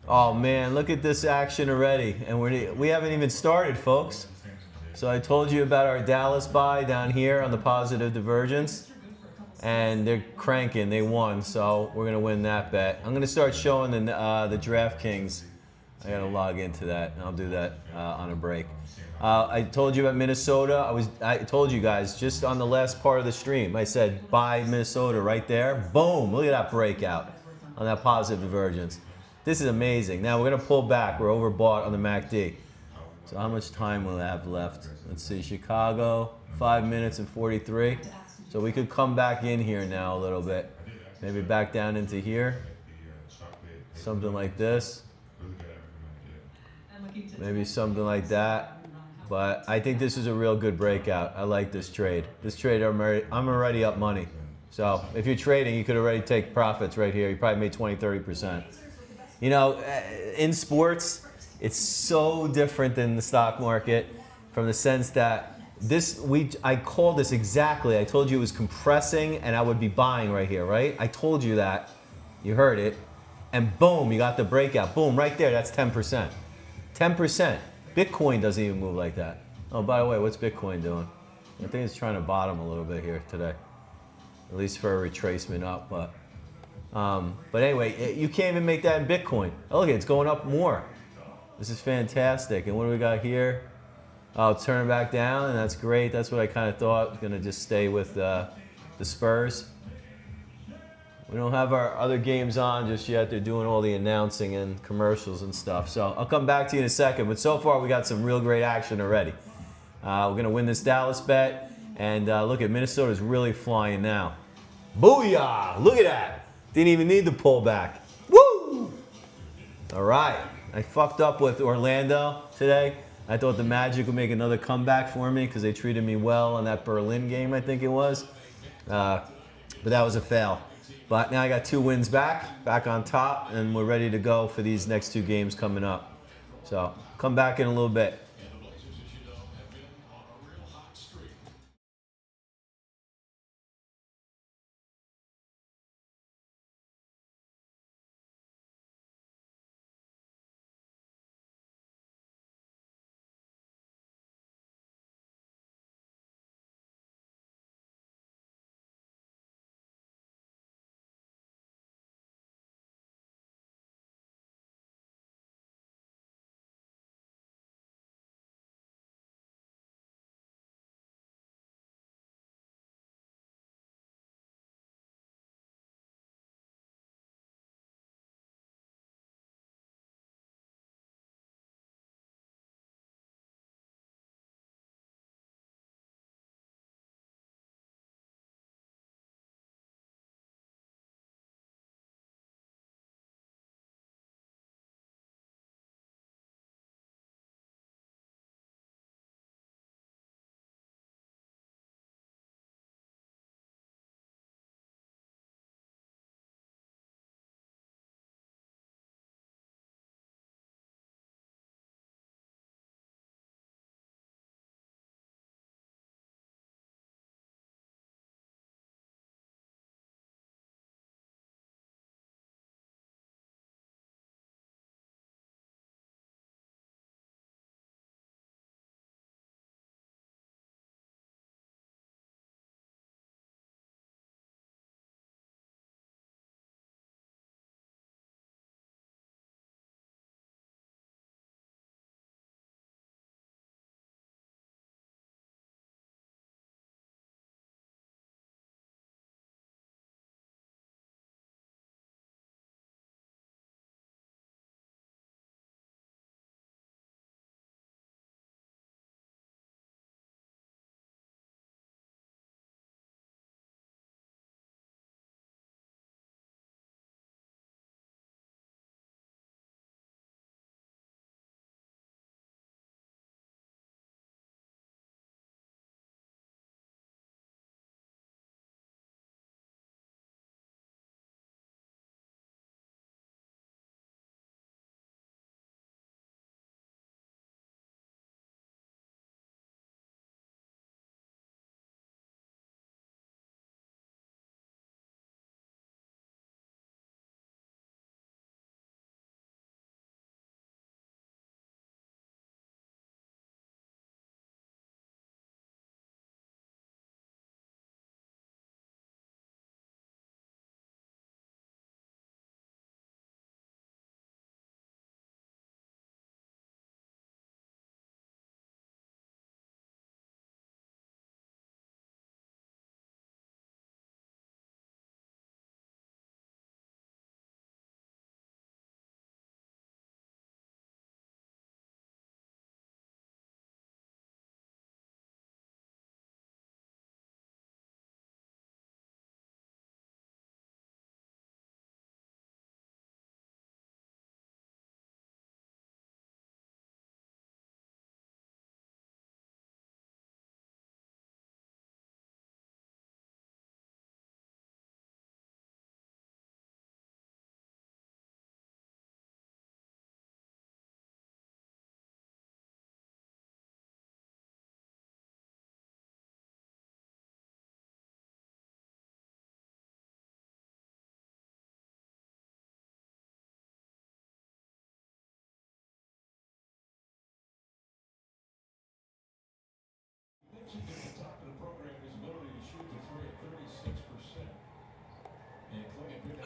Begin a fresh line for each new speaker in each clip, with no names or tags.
Oh man, look at this action already, and we haven't even started, folks. So I told you about our Dallas buy down here on the positive divergence, and they're cranking. They won, so we're gonna win that bet. I'm gonna start showing the DraftKings. I gotta log into that, and I'll do that on a break. I told you about Minnesota. I told you guys just on the last part of the stream. I said buy Minnesota right there. Boom! Look at that breakout on that positive divergence. This is amazing. Now we're gonna pull back. We're overbought on the MACD. So how much time will I have left? Let's see, Chicago, 5 minutes and 43. So we could come back in here now a little bit. Maybe back down into here. Something like this. Maybe something like that. But I think this is a real good breakout. I like this trade. This trade, I'm already up money. So if you're trading, you could already take profits right here. You probably made 20, 30%. You know, in sports, it's so different than the stock market from the sense that I called this exactly. I told you it was compressing and I would be buying right here, right? I told you that. You heard it. And boom, you got the breakout. Boom, right there, that's 10%. 10%. Bitcoin doesn't even move like that. Oh, by the way, what's Bitcoin doing? I think it's trying to bottom a little bit here today. At least for a retracement up, but anyway, you can't even make that in Bitcoin. Oh, look, it's going up more. This is fantastic. And what do we got here? Oh, turn it back down, and that's great. That's what I kind of thought. Was gonna just stay with the Spurs. We don't have our other games on just yet. They're doing all the announcing and commercials and stuff. So I'll come back to you in a second. But so far, we got some real great action already. We're gonna win this Dallas bet, and look at Minnesota's really flying now. Booyah! Look at that. Didn't even need the pullback. Woo! All right. I fucked up with Orlando today. I thought the Magic would make another comeback for me because they treated me well in that Berlin game, I think it was. But that was a fail. But now I got 2 wins back on top, and we're ready to go for these next 2 games coming up. So come back in a little bit.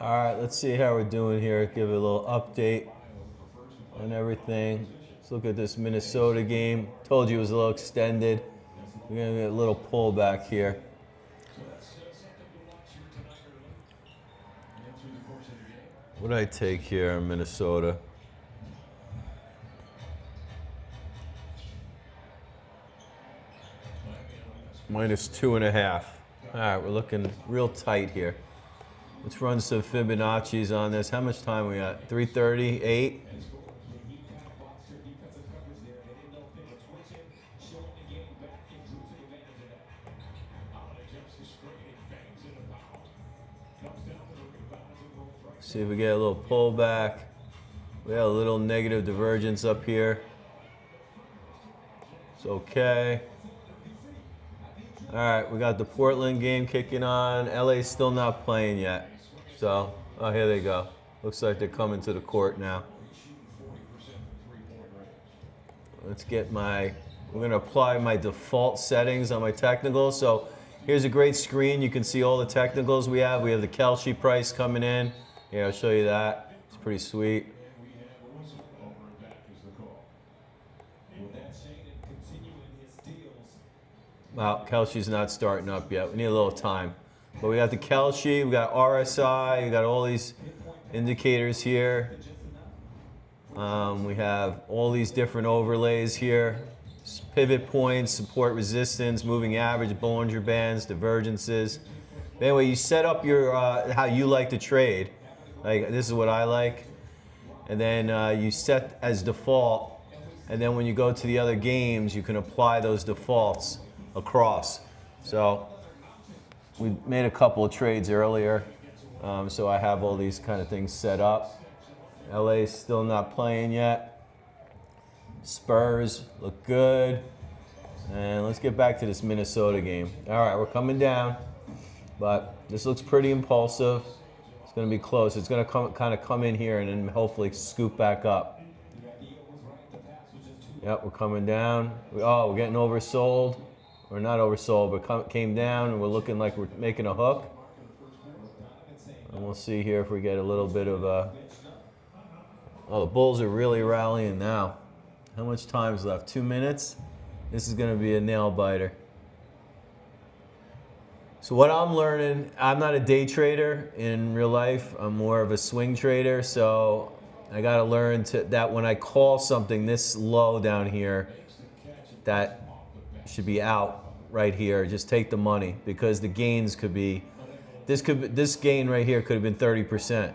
All right, let's see how we're doing here. Give it a little update on everything. Let's look at this Minnesota game. Told you it was a little extended. We're going to get a little pullback here. What did I take here in Minnesota? -2.5. All right, we're looking real tight here. Let's run some Fibonacci's on this. How much time we got? 3:38. See if we get a little pullback. We have a little negative divergence up here. It's okay. All right, we got the Portland game kicking on. LA's still not playing yet. So, oh, here they go. Looks like they're coming to the court now. Let's get we're gonna apply my default settings on my technicals. So here's a great screen. You can see all the technicals we have. We have the Kelce price coming in. Yeah, I'll show you that. It's pretty sweet. Well, Kelce's not starting up yet. We need a little time. But we got the Kelce, we got RSI, we got all these indicators here. We have all these different overlays here. Pivot points, support resistance, moving average, Bollinger Bands, divergences. Anyway, you set up your how you like to trade. Like, this is what I like. And then you set as default. And then when you go to the other games, you can apply those defaults across. So we made a couple of trades earlier. So I have all these kind of things set up. LA's still not playing yet. Spurs look good. And let's get back to this Minnesota game. All right, we're coming down. But this looks pretty impulsive. It's going to be close. It's going to kind of come in here and then hopefully scoop back up. Yep, we're coming down. We're getting oversold. We're not oversold, but came down, and we're looking like we're making a hook. And we'll see here if we get a little bit of a... Oh, the Bulls are really rallying now. How much time is left? 2 minutes? This is going to be a nail biter. So what I'm learning, I'm not a day trader in real life. I'm more of a swing trader. So I got to learn that when I call something this low down here, that should be out right here. Just take the money, because the gains could be, this gain right here could have been 30%.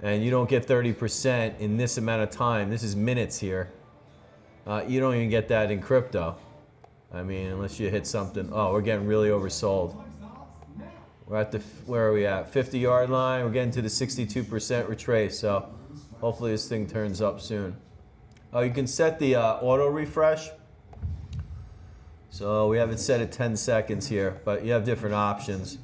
And you don't get 30% in this amount of time. This is minutes here. You don't even get that in crypto. I mean, unless you hit something. Oh, we're getting really oversold. We're at where are we at? 50-yard line. We're getting to the 62% retrace. So hopefully this thing turns up soon. Oh, you can set the auto refresh. So we have it set at 10 seconds here, but you have different options.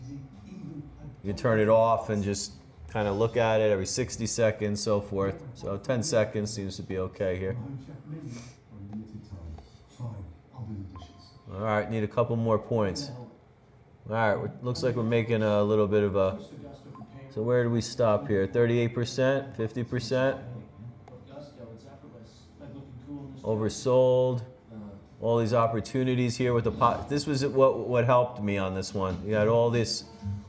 You can turn it off and just kind of look at it every 60 seconds, so forth. So 10 seconds seems to be okay here. All right, need a couple more points. All right, looks like we're making a little bit of a... So where do we stop here? 38%, 50%? Oversold. All these opportunities here with the pot. This was what helped me on this one. You got all these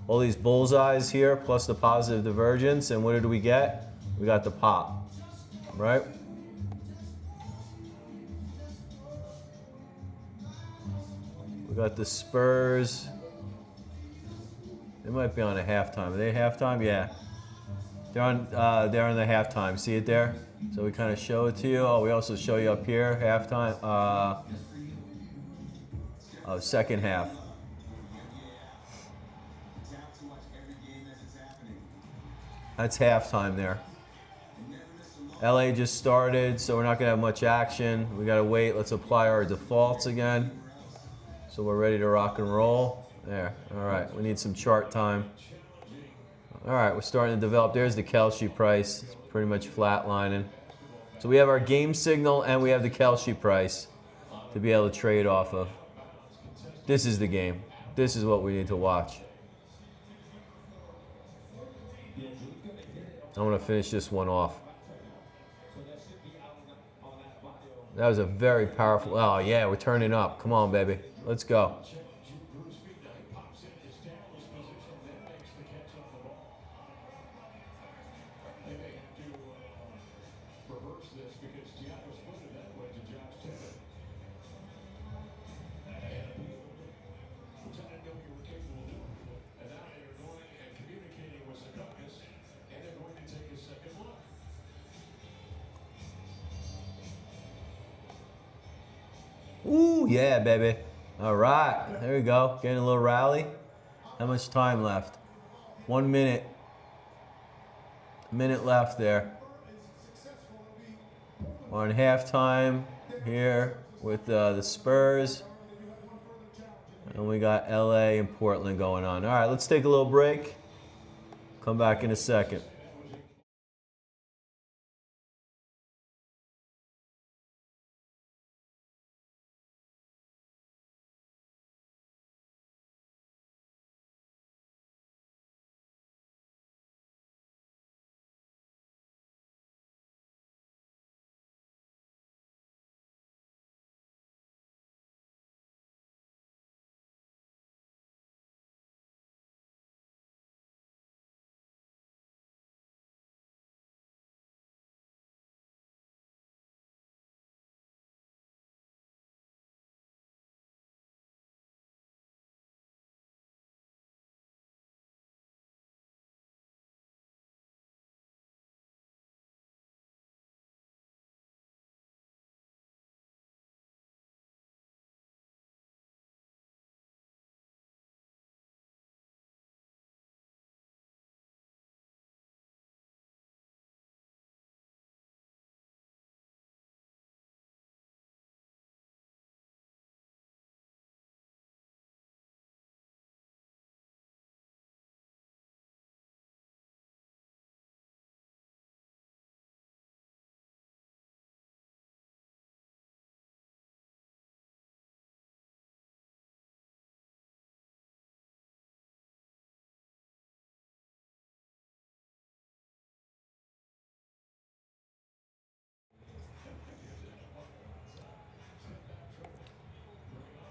bullseyes here, plus the positive divergence, and what did we get? We got the pop, right? We got the Spurs. They might be on a halftime. Are they halftime? Yeah. They're on the halftime. See it there? So we kind of show it to you. Oh, we also show you up here, halftime. Second half. That's halftime there. LA just started, so we're not going to have much action. We got to wait. Let's apply our defaults again. So we're ready to rock and roll. There. All right. We need some chart time. All right. We're starting to develop. There's the Kelce price. It's pretty much flatlining. So we have our game signal and we have the Kelce price to be able to trade off of. This is the game. This is what we need to watch. I'm going to finish this one off. That was a very powerful... Oh, yeah, we're turning up. Come on, baby. Let's go. Ooh, yeah, baby. All right, there we go. Getting a little rally. How much time left? 1 minute. A minute left there. We're on halftime here with the Spurs. And we got LA and Portland going on. All right, let's take a little break. Come back in a second.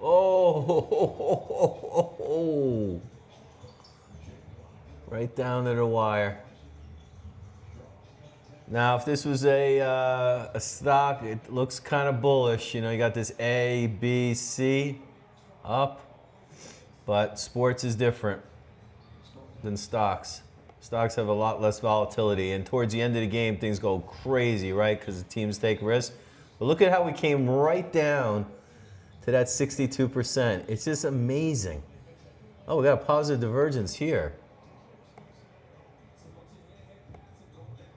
Oh, right down to the wire. Now, if this was a stock, it looks kind of bullish. You know, you got this A, B, C up, but sports is different than stocks. Stocks have a lot less volatility, and towards the end of the game, things go crazy, right? Because the teams take risks. But look at how we came right down to that 62%. It's just amazing. Oh, we got a positive divergence here.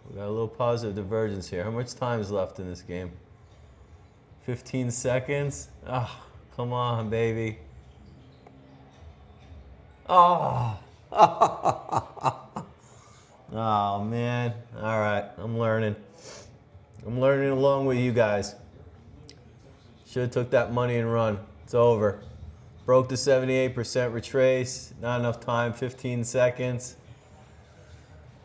We got a little positive divergence here. How much time is left in this game? 15 seconds? Ah, oh, come on, baby. Oh. Oh, man. All right, I'm learning. I'm learning along with you guys. Should have took that money and run. It's over. Broke the 78% retrace. Not enough time, 15 seconds.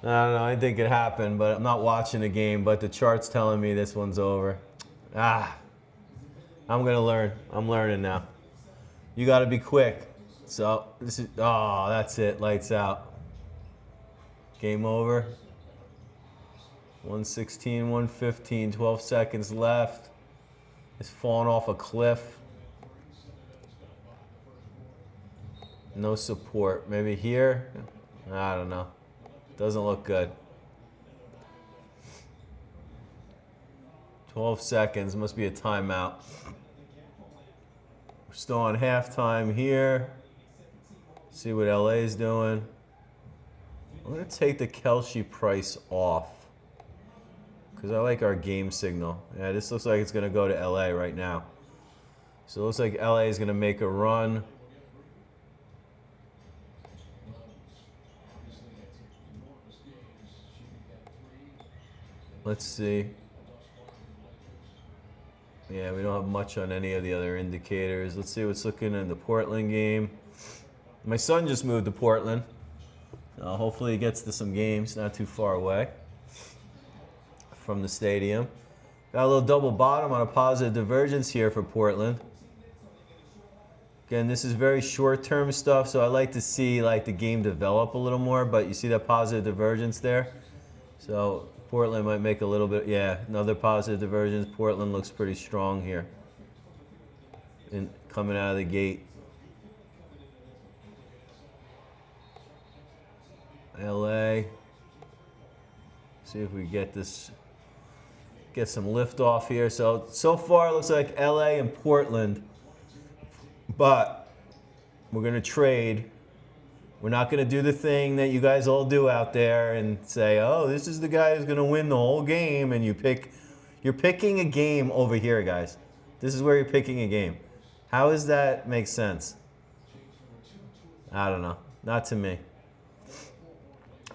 I don't know, I think it happened, but I'm not watching the game, but the chart's telling me this one's over. Ah, I'm gonna learn. I'm learning now. You gotta be quick. So, this is, oh, that's it, lights out. Game over. 116, 115, 12 seconds left. It's falling off a cliff. No support. Maybe here? I don't know. Doesn't look good. 12 seconds. Must be a timeout. We're still on halftime here. See what LA is doing. I'm going to take the Kelce price off because I like our game signal. Yeah, this looks like it's going to go to LA right now. So it looks like LA is going to make a run. Let's see. Yeah, we don't have much on any of the other indicators. Let's see what's looking in the Portland game. My son just moved to Portland. Hopefully he gets to some games, not too far away. from the stadium. Got a little double bottom on a positive divergence here for Portland. Again, this is very short-term stuff, so I like to see like the game develop a little more, but you see that positive divergence there? So Portland might make a little bit, yeah, another positive divergence. Portland looks pretty strong here coming out of the gate. LA. See if we get some lift off here. So far it looks like LA and Portland, but we're gonna trade. We're not gonna do the thing that you guys all do out there and say, oh, this is the guy who's gonna win the whole game, and you're picking a game over here, guys. This is where you're picking a game. How does that make sense? I don't know, not to me.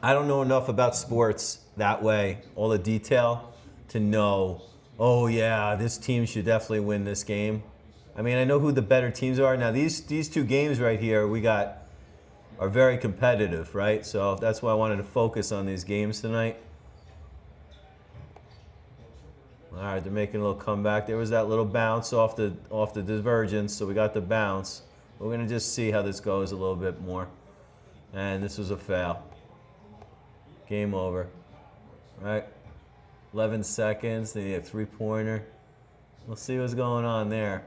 I don't know enough about sports that way, all the detail, to know, oh yeah, this team should definitely win this game. I mean, I know who the better teams are. Now, these two games right here are very competitive, right? So that's why I wanted to focus on these games tonight. All right, they're making a little comeback. There was that little bounce off the divergence, so we got the bounce. We're gonna just see how this goes a little bit more. And this was a foul. Game over, right? 11 seconds, they need a three-pointer. We'll see what's going on there.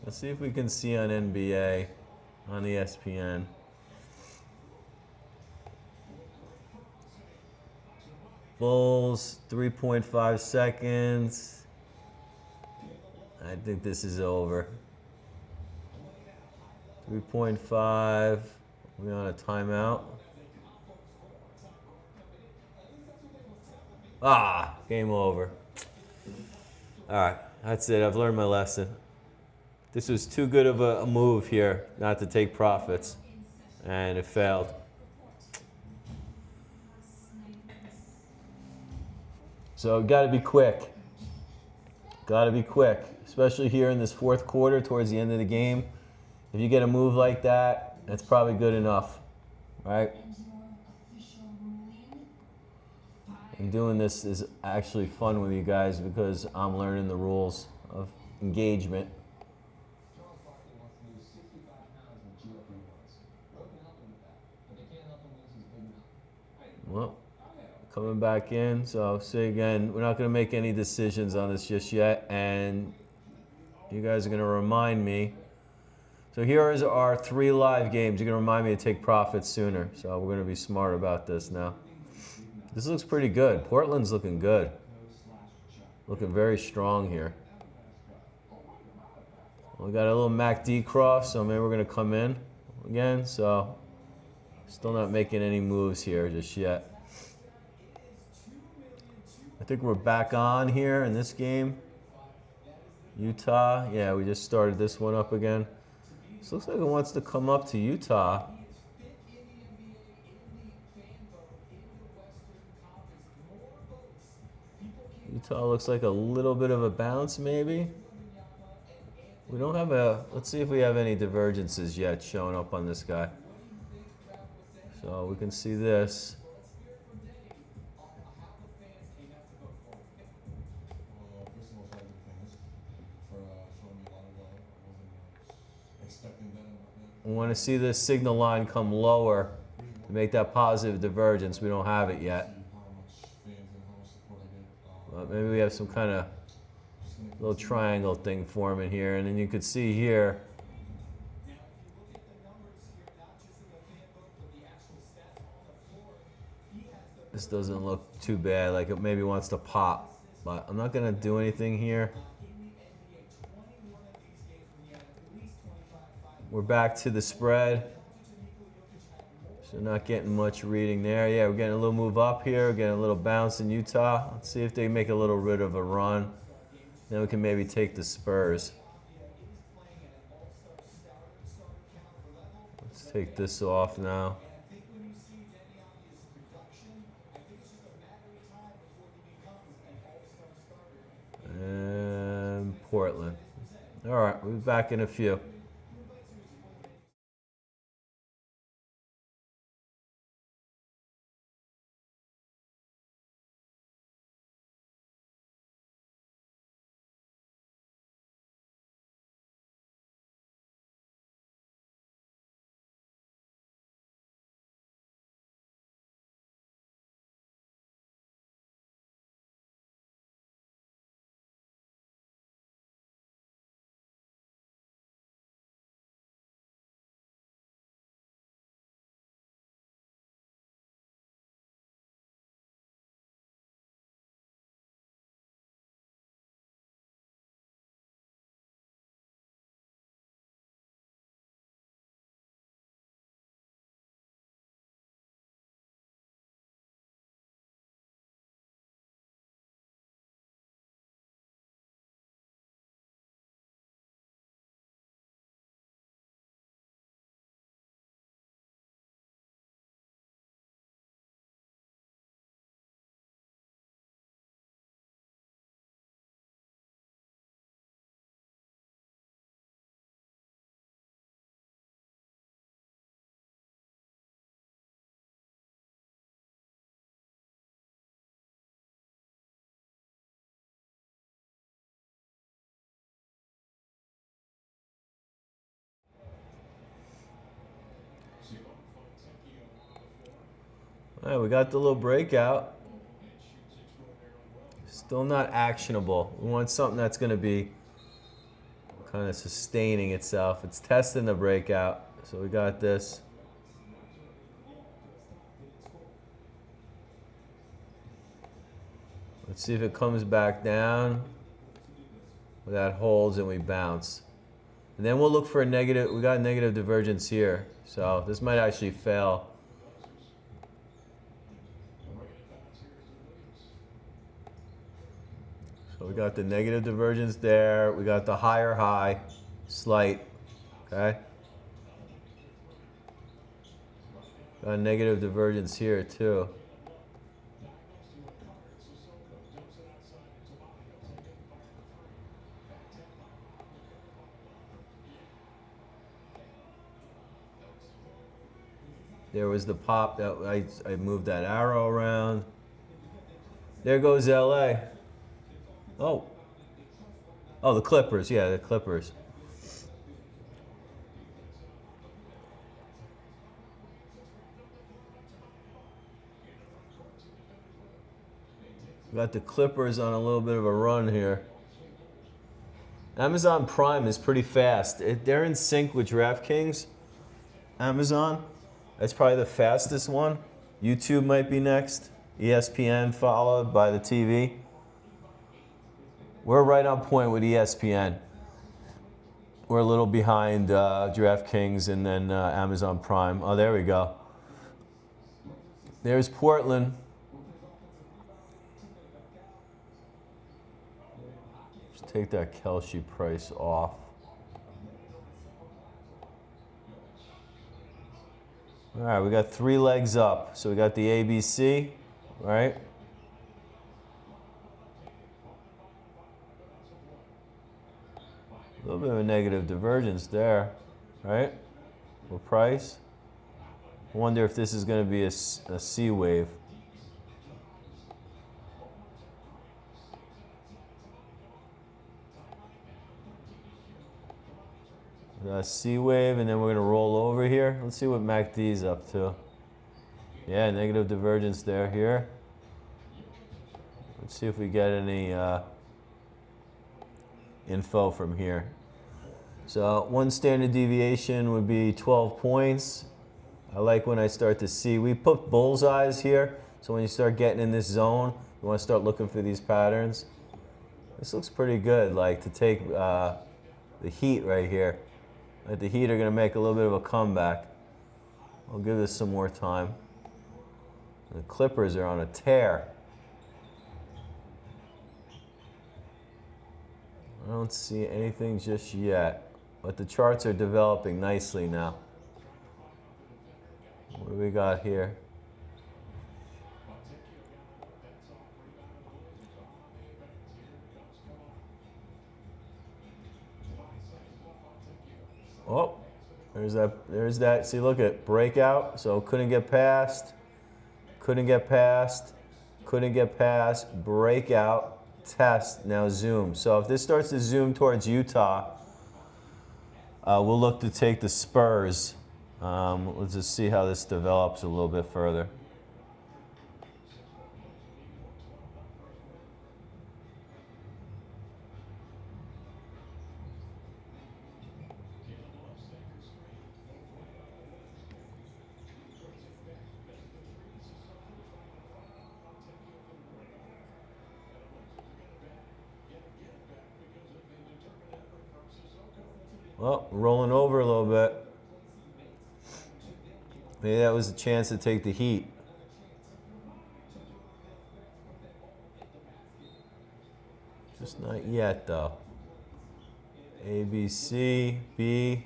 Let's see if we can see on NBA, on ESPN. Bulls, 3.5 seconds. I think this is over. 3.5, we're on a timeout. Ah, game over. All right, that's it. I've learned my lesson. This was too good of a move here not to take profits, and it failed. So got to be quick. Got to be quick, especially here in this fourth quarter towards the end of the game. If you get a move like that, that's probably good enough, right? And doing this is actually fun with you guys because I'm learning the rules of engagement. Well, coming back in. So say again, we're not going to make any decisions on this just yet, and you guys are going to remind me. So here is our 3 live games. You're going to remind me to take profits sooner. So we're going to be smart about this now. This looks pretty good. Portland's looking good. Looking very strong here. We got a little MACD cross, so maybe we're going to come in again. So still not making any moves here just yet. I think we're back on here in this game. Utah, yeah, we just started this one up again. This looks like it wants to come up to Utah. Utah looks like a little bit of a bounce, maybe. We don't have let's see if we have any divergences yet showing up on this guy. So we can see this. We want to see this signal line come lower to make that positive divergence. We don't have it yet. But maybe we have some kind of little triangle thing forming here, and then you could see here this doesn't look too bad, like it maybe wants to pop, but I'm not going to do anything here. We're back to the spread, so not getting much reading there. Yeah, we're getting a little move up here, we're getting a little bounce in Utah. Let's see if they make a little bit of a run. Then we can maybe take the Spurs. Let's take this off now. And Portland. All right, we'll be back in a few. All right, we got the little breakout. Still not actionable. We want something that's going to be kind of sustaining itself. It's testing the breakout. So we got this. Let's see if it comes back down. That holds and we bounce. And then we'll look for a negative. We got a negative divergence here. So this might actually fail. So we got the negative divergence there. We got the higher high, slight, okay? Got a negative divergence here too. There was the pop that I moved that arrow around. There goes LA. Oh, the Clippers. Yeah, the Clippers. Got the Clippers on a little bit of a run here. Amazon Prime is pretty fast. They're in sync with DraftKings. Amazon, that's probably the fastest one. YouTube might be next. ESPN followed by the TV. We're right on point with ESPN. We're a little behind DraftKings and then Amazon Prime. Oh, there we go. There's Portland. Just take that Kelce price off. All right, we got 3 legs up. So we got the ABC, right? A little bit of a negative divergence there, right? For price. I wonder if this is going to be a C wave. A C wave, and then we're going to roll over here. Let's see what MACD is up to. Yeah, negative divergence there here. Let's see if we get any info from here. So one standard deviation would be 12 points. I like when I start to see, we put bullseyes here, so when you start getting in this zone, you want to start looking for these patterns. This looks pretty good, like to take the Heat right here. Like the Heat are going to make a little bit of a comeback. I'll give this some more time. The Clippers are on a tear. I don't see anything just yet, but the charts are developing nicely now. What do we got here? Oh, there's that. See, look at breakout. So couldn't get past, couldn't get past, couldn't get past, breakout. Test, now zoom. So if this starts to zoom towards Utah, we'll look to take the Spurs. Let's just see how this develops a little bit further. Well, rolling over a little bit. Maybe that was a chance to take the Heat. Just not yet, though. A, B, C, B.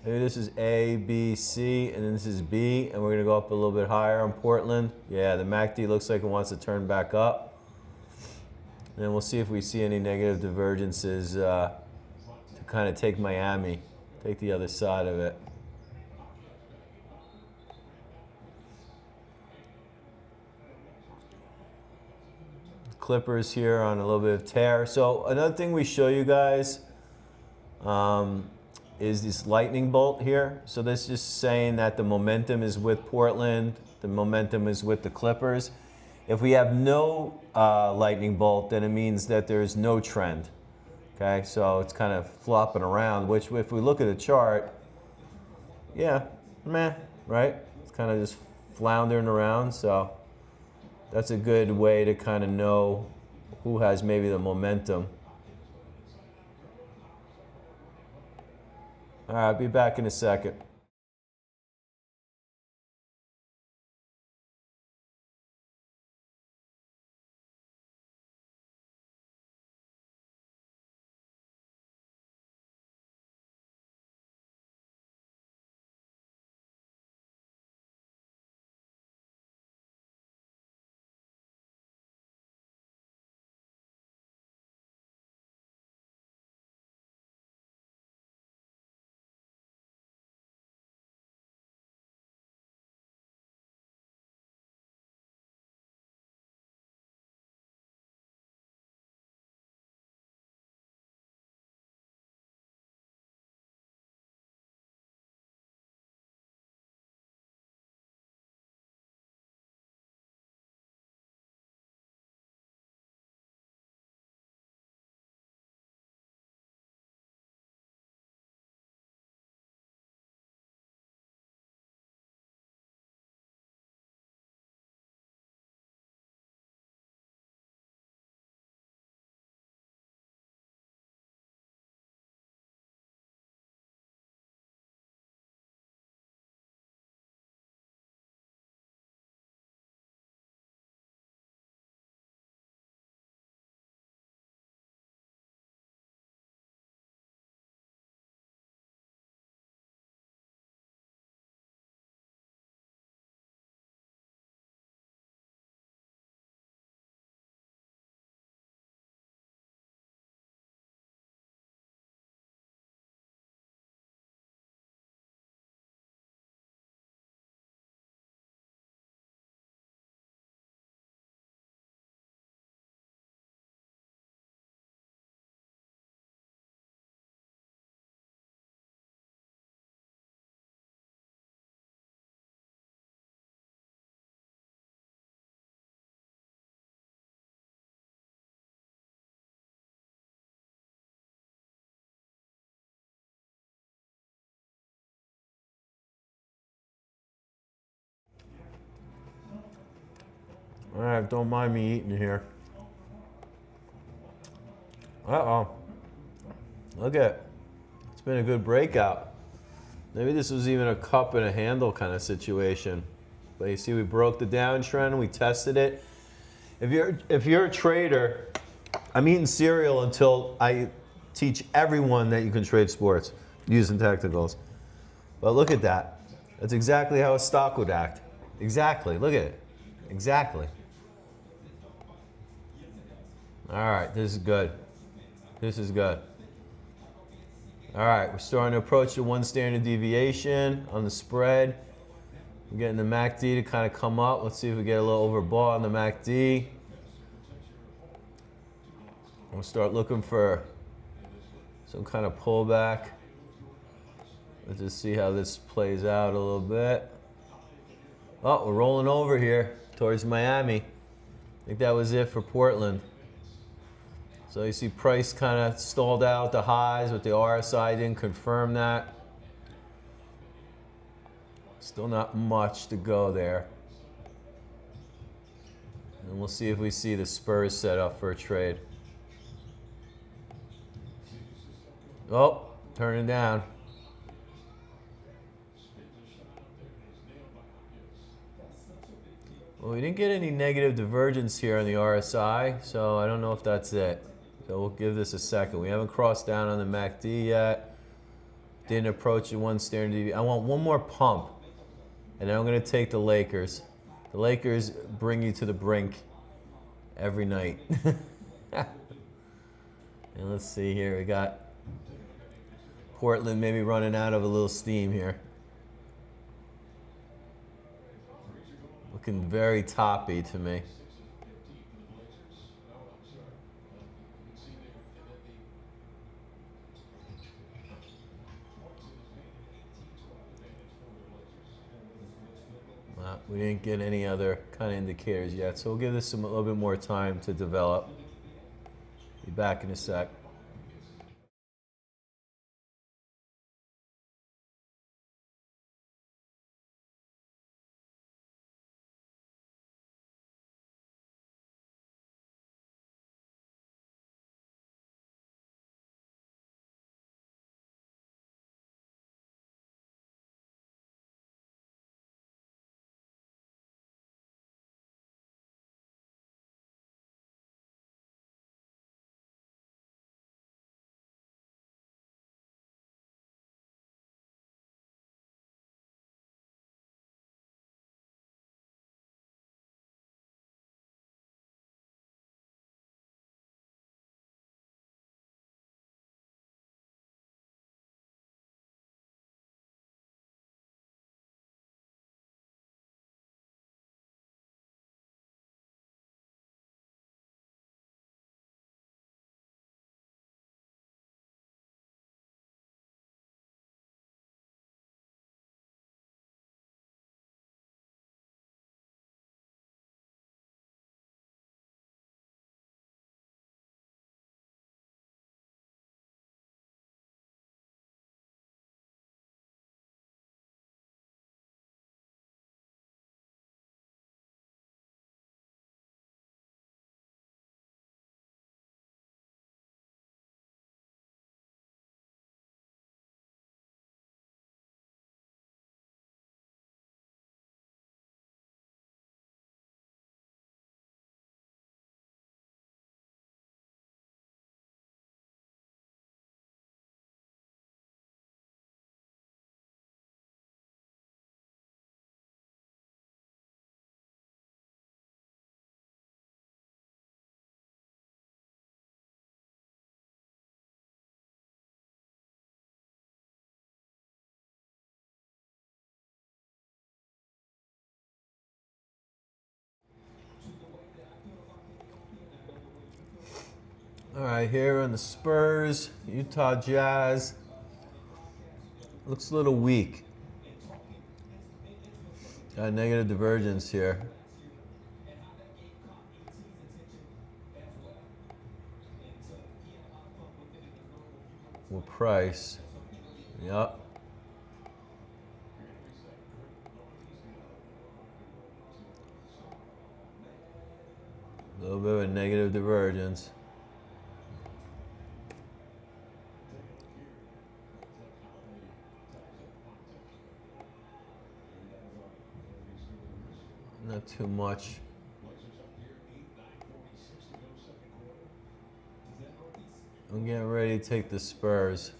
Maybe this is A, B, C, and then this is B, and we're going to go up a little bit higher on Portland. Yeah, the MACD looks like it wants to turn back up. And then we'll see if we see any negative divergences to kind of take Miami, take the other side of it. Clippers here on a little bit of tear. So another thing we show you guys is this lightning bolt here. So this is just saying that the momentum is with Portland. The momentum is with the Clippers. If we have no lightning bolt, then it means that there's no trend. Okay, so it's kind of flopping around, which if we look at the chart, yeah, meh, right? It's kind of just floundering around, so that's a good way to kind of know who has maybe the momentum. All right, I'll be back in a second. All right, don't mind me eating here. Uh-oh. Look at it. It's been a good breakout. Maybe this was even a cup and a handle kind of situation. But you see we broke the downtrend, we tested it. If you're a trader, I'm eating cereal until I teach everyone that you can trade sports using technicals. But look at that. That's exactly how a stock would act. Exactly, look at it. Exactly. All right, this is good. This is good. All right, we're starting to approach the 1 standard deviation on the spread. We're getting the MACD to kind of come up. Let's see if we get a little overbought on the MACD. We'll start looking for some kind of pullback. Let's just see how this plays out a little bit. Oh, we're rolling over here towards Miami. I think that was it for Portland. So you see price kind of stalled out the highs, but the RSI didn't confirm that. Still not much to go there. And we'll see if we see the Spurs set up for a trade. Oh, turning down. Well, we didn't get any negative divergence here on the RSI, so I don't know if that's it. So we'll give this a second. We haven't crossed down on the MACD yet. Didn't approach the 1 standard deviation. I want one more pump, and then I'm going to take the Lakers. The Lakers bring you to the brink every night. And let's see here. We got Portland maybe running out of a little steam here. Looking very toppy to me. Wow. we didn't get any other kind of indicators yet. So we'll give this a little bit more time to develop. Be back in a sec. All right, here on the Spurs, Utah Jazz. Looks a little weak. Got a negative divergence here. With price. Yep. A little bit of a negative divergence. Not too much. I'm getting ready to take the Spurs.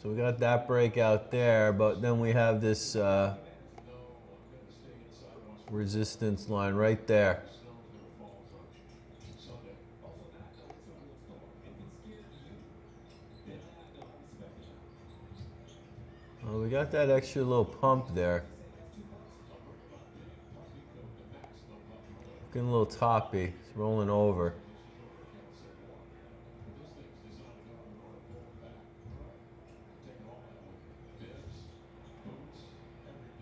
So we got that breakout there, but then we have this resistance line right there. Well, we got that extra little pump there. Looking a little toppy. It's rolling over.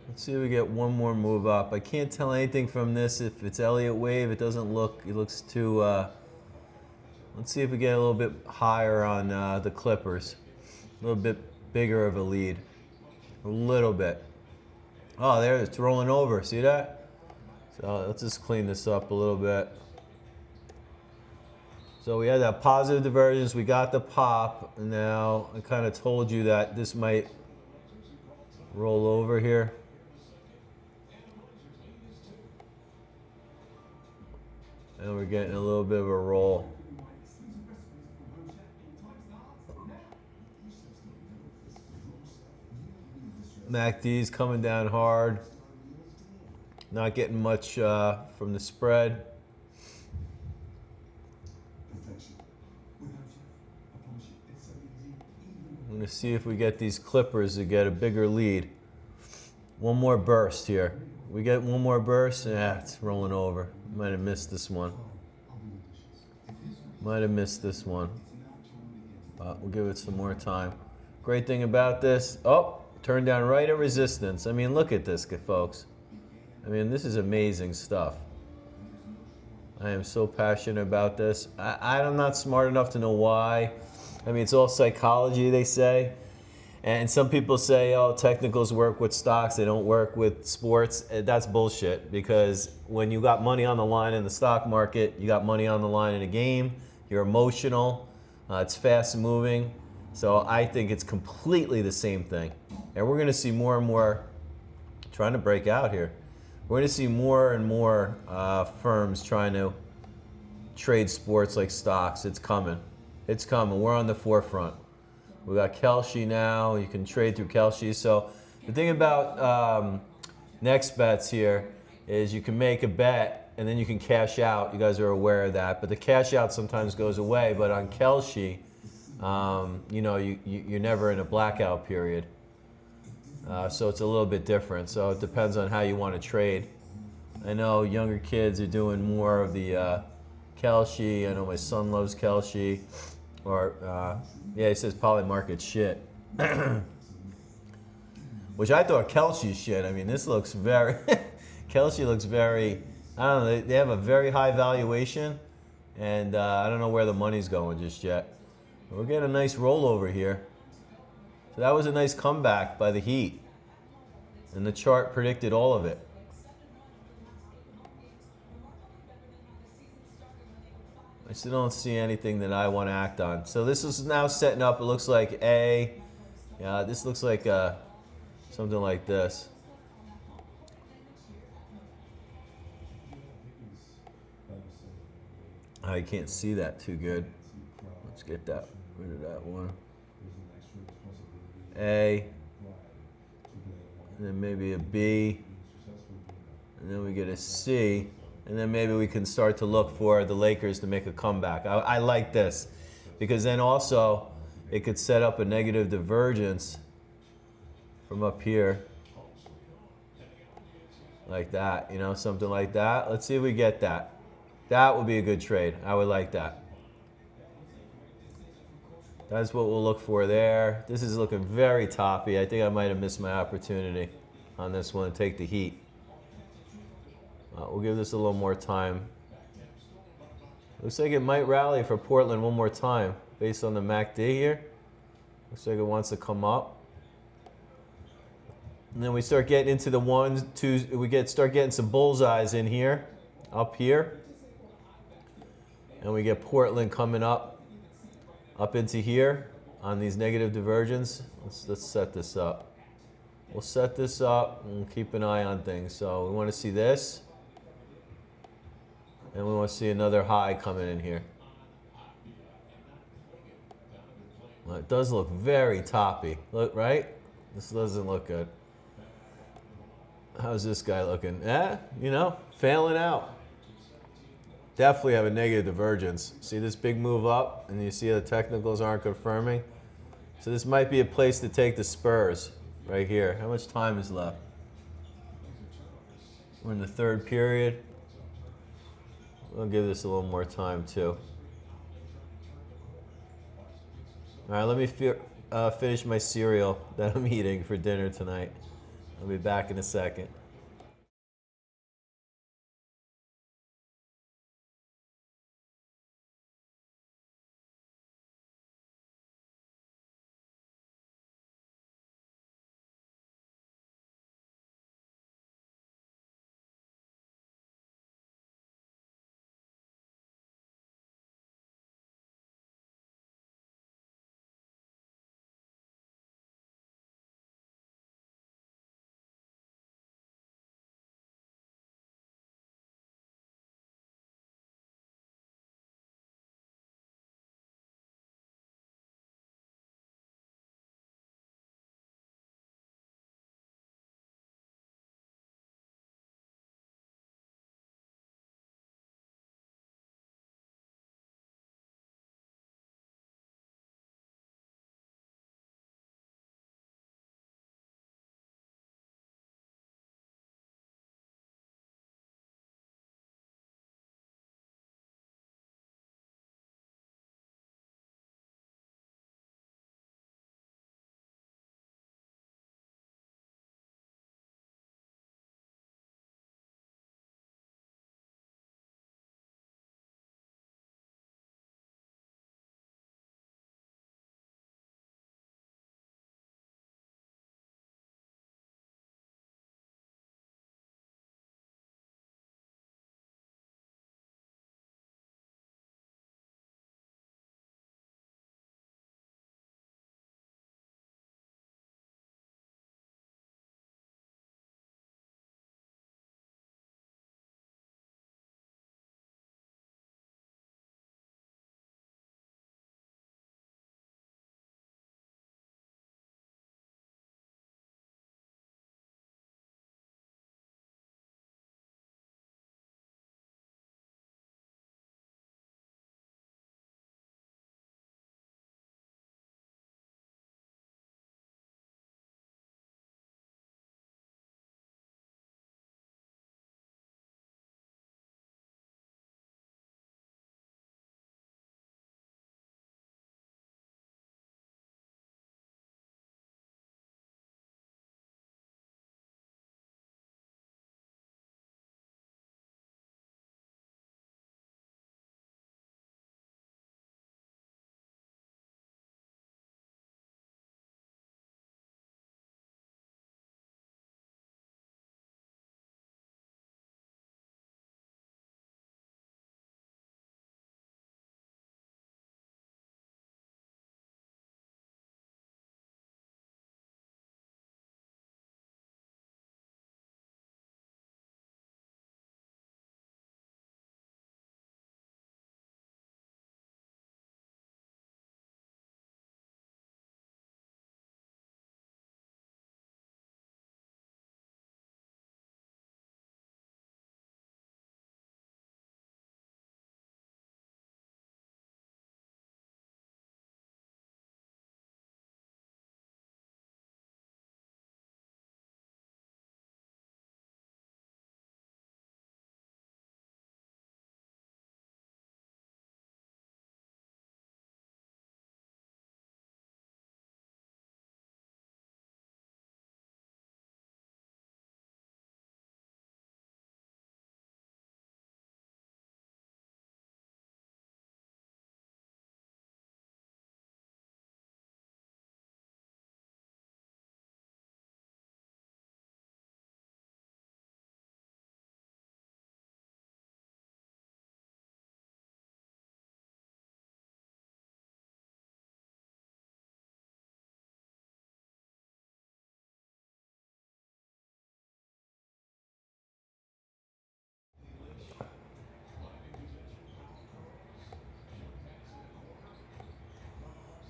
Let's see if we get one more move up. I can't tell anything from this. If it's Elliott wave, it doesn't look, it looks too, let's see if we get a little bit higher on the Clippers. A little bit bigger of a lead. A little bit. Oh, there, it's rolling over. See that? So let's just clean this up a little bit. So we had that positive divergence. We got the pop. And now I kind of told you that this might roll over here. And we're getting a little bit of a roll. MACD's coming down hard. Not getting much from the spread. I'm going to see if we get these Clippers to get a bigger lead. One more burst here. We get one more burst, yeah, it's rolling over. Might have missed this one. Might have missed this one. But we'll give it some more time. Great thing about this, oh, Turned down right at resistance. I mean, look at this, folks. I mean, this is amazing stuff. I am so passionate about this. I'm not smart enough to know why. I mean, it's all psychology, they say. And some people say, oh, technicals work with stocks, they don't work with sports. That's bullshit, because when you got money on the line in the stock market, you got money on the line in a game, you're emotional, it's fast moving. So I think it's completely the same thing. And we're going to see more and more trying to break out here. We're going to see more and more firms trying to trade sports like stocks. It's coming. It's coming. We're on the forefront. We got Kalshi now. You can trade through Kalshi. So the thing about next bets here is you can make a bet and then you can cash out. You guys are aware of that. But the cash out sometimes goes away. But on Kalshi, you know, you're never in a blackout period. So it's a little bit different. So it depends on how you want to trade. I know younger kids are doing more of the Kalshi. I know my son loves Kalshi. Or, yeah, he says Polymarket shit. Which I thought Kalshi shit. I mean, this looks very, Kalshi looks very, I don't know, they have a very high valuation. And I don't know where the money's going just yet. We're getting a nice rollover here. So that was a nice comeback by the Heat. And the chart predicted all of it. I still don't see anything that I want to act on. So this is now setting up, it looks like A. Yeah, this looks like something like this. I can't see that too good. Let's get that rid of that one. A. And then maybe a B. And then we get a C. And then maybe we can start to look for the Lakers to make a comeback. I like this, because then also it could set up a negative divergence from up here, like that, you know, something like that. Let's see if we get that. That would be a good trade. I would like that. That's what we'll look for there. This is looking very toppy. I think I might have missed my opportunity on this one to take the Heat. We'll give this a little more time. Looks like it might rally for Portland one more time based on the MACD here. Looks like it wants to come up. And then we start getting into the ones, twos, start getting some bullseyes in here, up here. And we get Portland coming up into here on these negative divergence. Let's set this up. We'll set this up and keep an eye on things. So we want to see this. And we want to see another high coming in here. Well, it does look very toppy. Look, right? This doesn't look good. How's this guy looking? You know, failing out. Definitely have a negative divergence. See this big move up, and you see the technicals aren't confirming. So this might be a place to take the Spurs right here. How much time is left? We're in the third period. We'll give this a little more time too. All right, let me finish my cereal that I'm eating for dinner tonight. I'll be back in a second.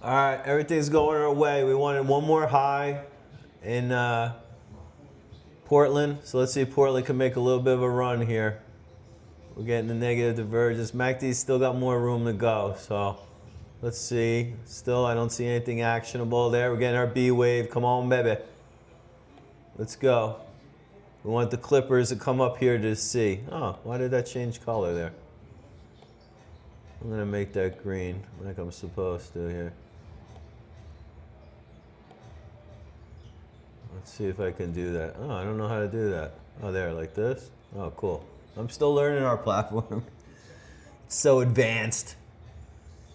All right, everything's going our way. We wanted one more high in Portland. So let's see if Portland can make a little bit of a run here. We're getting the negative divergence. MACD's still got more room to go. So let's see. Still, I don't see anything actionable there. We're getting our B wave. Come on, baby. Let's go. We want the Clippers to come up here to C. Oh, why did that change color there? I'm going to make that green like I'm supposed to here. Let's see if I can do that. Oh, I don't know how to do that. Oh, there, like this? Oh, cool. I'm still learning our platform. It's so advanced.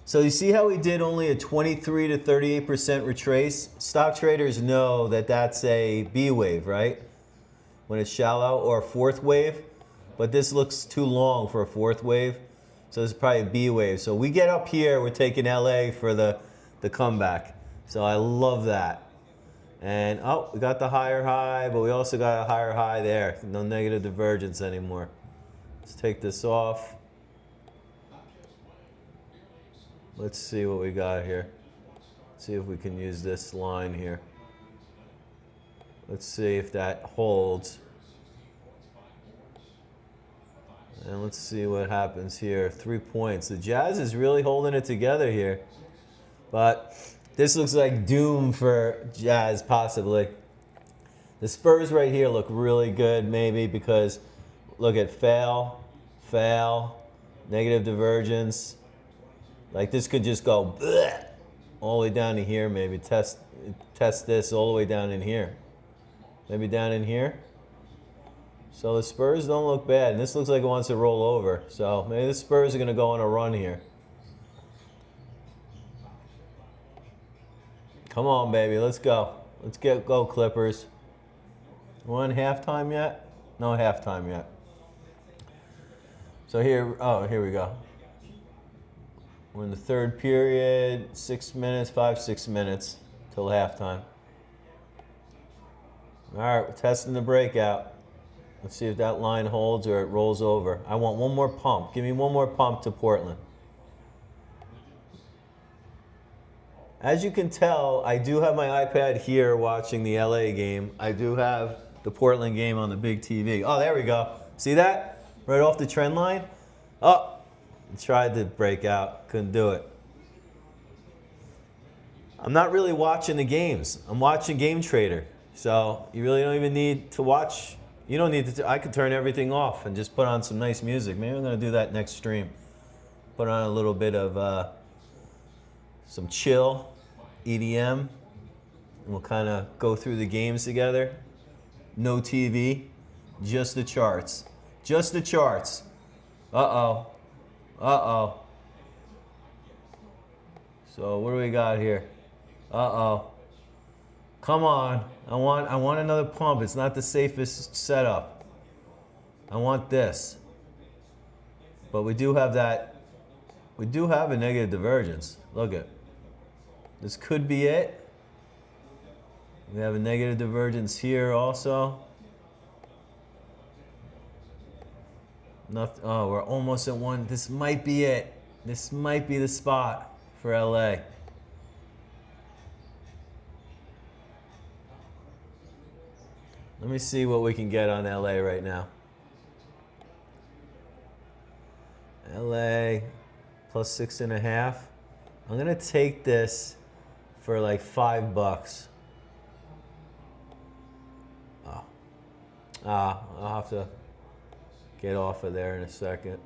So you see how we did only a 23 to 38% retrace? Stock traders know that that's a B wave, right? When it's shallow, or a fourth wave. But this looks too long for a fourth wave. So it's probably a B wave. So we get up here, we're taking LA for the comeback. So I love that. And, oh, we got the higher high, but we also got a higher high there. No negative divergence anymore. Let's take this off. Let's see what we got here. Let's see if we can use this line here. Let's see if that holds. And let's see what happens here. 3 points. The Jazz is really holding it together here. But this looks like doom for Jazz, possibly. The Spurs right here look really good, maybe, because look at fail, negative divergence. Like this could just go bleh, all the way down to here, maybe. Test this all the way down in here. Maybe down in here. So the Spurs don't look bad. And this looks like it wants to roll over. So maybe the Spurs are going to go on a run here. Come on, baby. Let's go. Let's go, Clippers. We're on halftime yet? No halftime yet. So here, oh, here we go. We're in the third period. 6 minutes, 6 minutes till halftime. All right, we're testing the breakout. Let's see if that line holds or it rolls over. I want one more pump. Give me one more pump to Portland. As you can tell, I do have my iPad here watching the LA game. I do have the Portland game on the big TV. Oh, there we go. See that? Right off the trend line. Oh, tried to break out. Couldn't do it. I'm not really watching the games. I'm watching Game Trader. So you really don't even need to watch. You don't need to. I could turn everything off and just put on some nice music. Maybe I'm going to do that next stream. Put on a little bit of some chill EDM. And we'll kind of go through the games together. No TV. Just the charts. Just the charts. Uh-oh. Uh-oh. So what do we got here? Uh-oh. Come on. I want another pump. It's not the safest setup. I want this. But we do have that. We do have a negative divergence. Look at. This could be it. We have a negative divergence here also. Nothing. Oh, we're almost at one. This might be it. This might be the spot for LA. Let me see what we can get on LA right now. LA plus 6.5. I'm gonna take this for like $5. Oh. I'll have to get off of there in a second.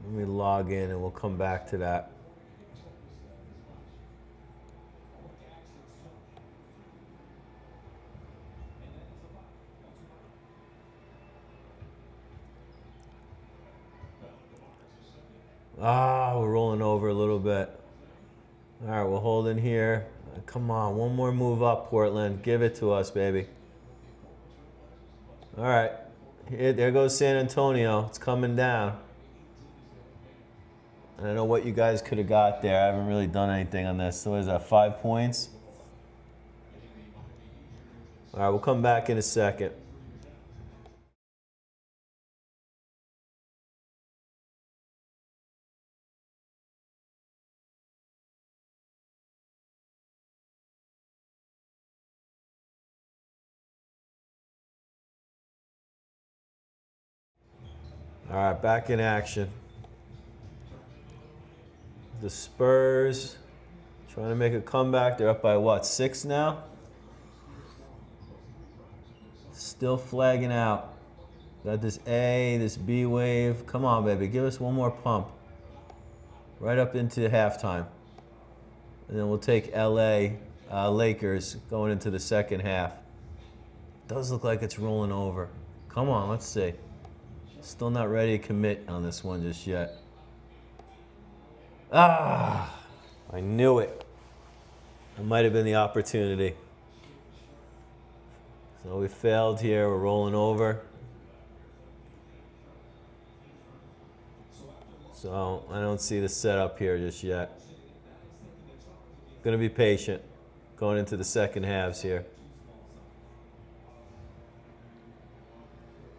Let me log in and we'll come back to that. We're rolling over a little bit. All right, we're holding here. Come on, one more move up, Portland. Give it to us, baby. All right, there goes San Antonio. It's coming down. I don't know what you guys could have got there. I haven't really done anything on this. So what is that, 5 points? All right, we'll come back in a second. All right, back in action. The Spurs trying to make a comeback. They're up by what, 6 now? Still flagging out. Got this A, this B wave. Come on, baby. Give us one more pump. Right up into halftime. And then we'll take LA Lakers going into the second half. Does look like it's rolling over. Come on, let's see. Still not ready to commit on this one just yet. Ah, I knew it. It might have been the opportunity. So we failed here. We're rolling over. So I don't see the setup here just yet. Gonna be patient going into the second halves here.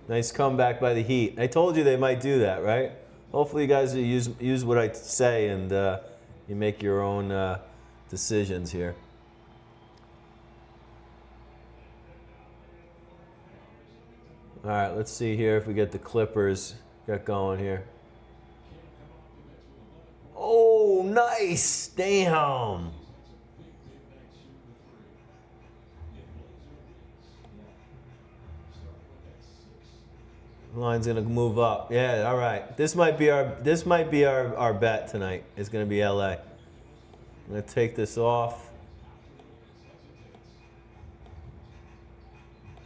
Nice comeback by the Heat. I told you they might do that, right? Hopefully you guys use what I say and you make your own decisions here. All right, let's see here if we get the Clippers get going here. Oh, nice. Damn. Line's gonna move up. Yeah, all right. This might be our bet tonight. It's gonna be LA. I'm gonna take this off.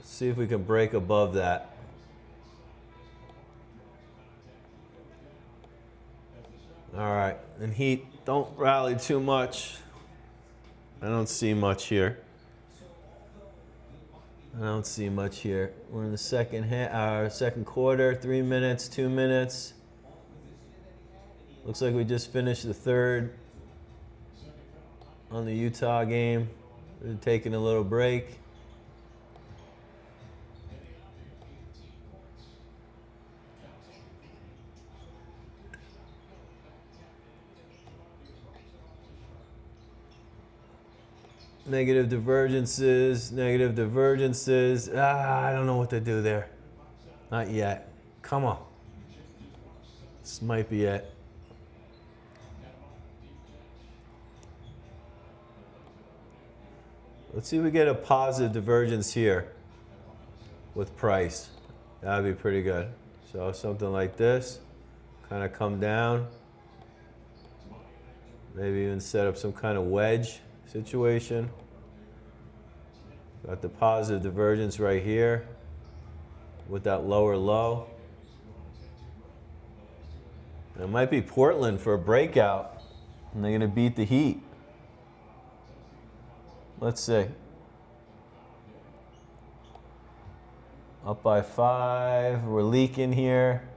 See if we can break above that. All right. And Heat, don't rally too much. I don't see much here. I don't see much here. We're in the second quarter, 3 minutes, 2 minutes. Looks like we just finished the third on the Utah game. We're taking a little break. Negative divergences, negative divergences. I don't know what to do there. Not yet. Come on. This might be it. Let's see if we get a positive divergence here with price. That'd be pretty good. So something like this, kind of come down. Maybe even set up some kind of wedge situation. Got the positive divergence right here with that lower low. It might be Portland for a breakout, and they're going to beat the Heat. Let's see. Up by 5. We're leaking here.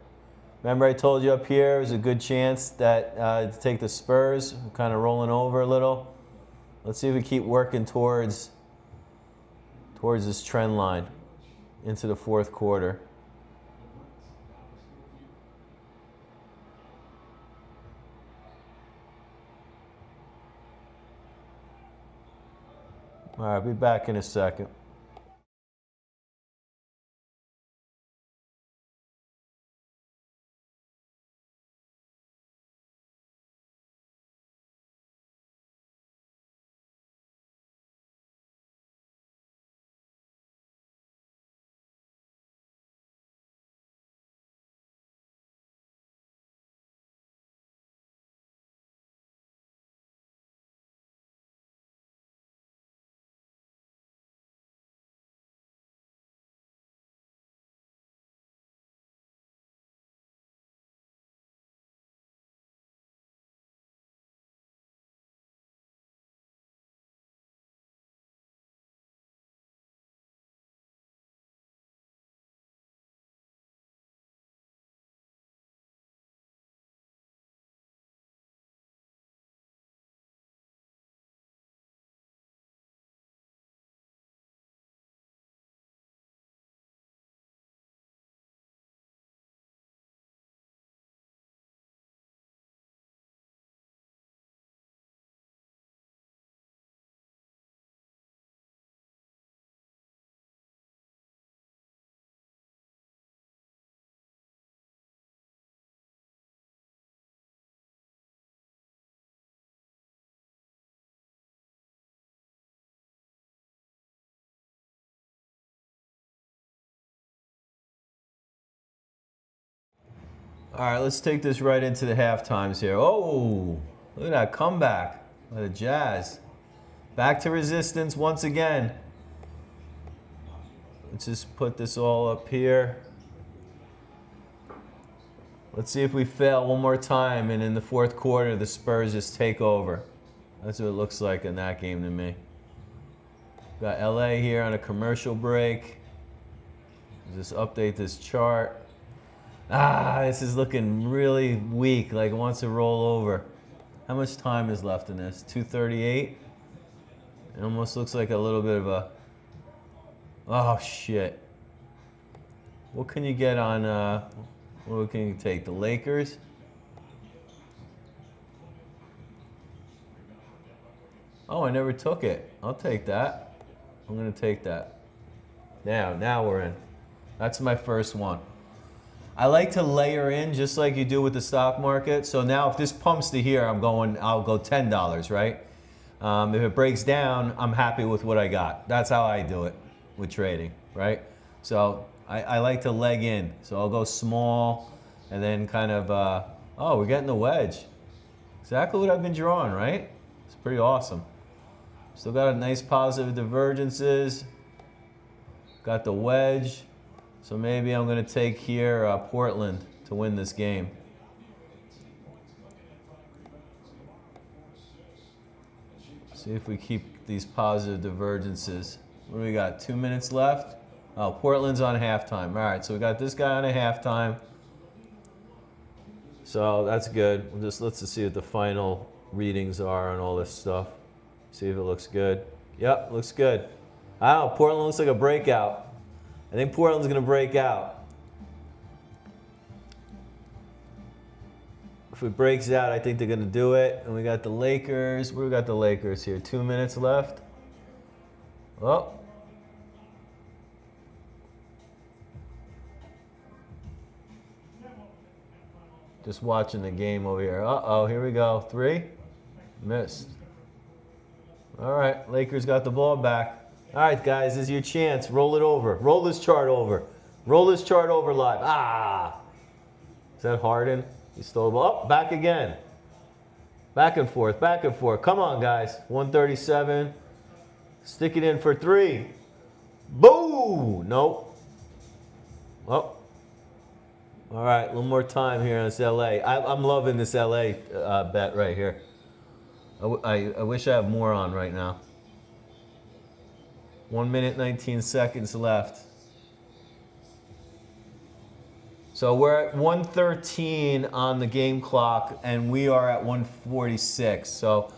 Remember I told you up here there's a good chance that to take the Spurs. We're kind of rolling over a little. Let's see if we keep working towards this trend line into the fourth quarter. All right, I'll be back in a second. All right, let's take this right into the half times here. Oh, look at that comeback by the Jazz. Back to resistance once again. Let's just put this all up here. Let's see if we fail one more time, and in the fourth quarter, the Spurs just take over. That's what it looks like in that game to me. Got LA here on a commercial break. Just update this chart. This is looking really weak, like it wants to roll over. How much time is left in this? 2:38? It almost looks like a little bit of a... Oh, shit. What can you get on... what can you take? The Lakers? Oh, I never took it. I'll take that. I'm going to take that. Now we're in. That's my first one. I like to layer in just like you do with the stock market. So now if this pumps to here, I'll go $10, right? If it breaks down, I'm happy with what I got. That's how I do it with trading, right? So I like to leg in. So I'll go small and then kind of, oh, we're getting the wedge. Exactly what I've been drawing, right? It's pretty awesome. Still got a nice positive divergences. Got the wedge. So maybe I'm going to take here Portland to win this game. See if we keep these positive divergences. What do we got? 2 minutes left? Oh, Portland's on halftime. All right, so we got this guy on a halftime. So that's good. Let's just see what the final readings are on all this stuff. See if it looks good. Yep, looks good. Oh, Portland looks like a breakout. I think Portland's going to break out. If it breaks out, I think they're going to do it. And we got the Lakers. We got the Lakers here. 2 minutes left. Oh. Just watching the game over here. Uh-oh, here we go. 3. Missed. All right, Lakers got the ball back. All right, guys, this is your chance. Roll it over. Roll this chart over. Roll this chart over live. Is that Harden? He stole the ball. Oh, back again. Back and forth, back and forth. Come on, guys. 137. Stick it in for 3. Boo! Nope. Oh. All right, a little more time here on this LA. I'm loving this LA bet right here. I wish I have more on right now. 1 minute, 19 seconds left. So we're at 1:13 on the game clock, and we are at 1:46. So,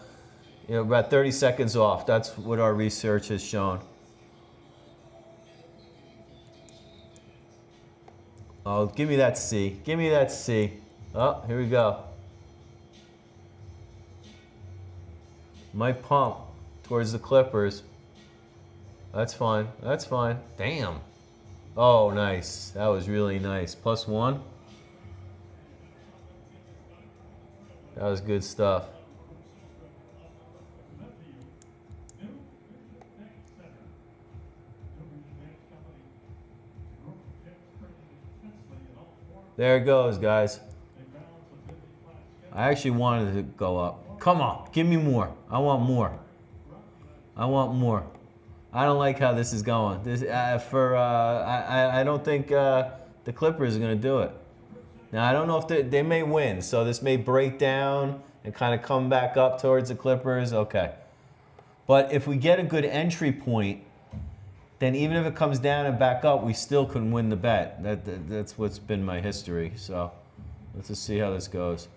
about 30 seconds off. That's what our research has shown. Oh, give me that C. Give me that C. Oh, here we go. Might pump towards the Clippers. That's fine. That's fine. Damn. Oh, nice. That was really nice. +1. That was good stuff. There it goes, guys. I actually wanted to go up. Come on. Give me more. I want more. I want more. I don't like how this is going. I don't think the Clippers are going to do it. Now, I don't know if they may win, so this may break down and kind of come back up towards the Clippers. Okay. But if we get a good entry point, then even if it comes down and back up, we still can win the bet. That's what's been my history. So let's just see how this goes.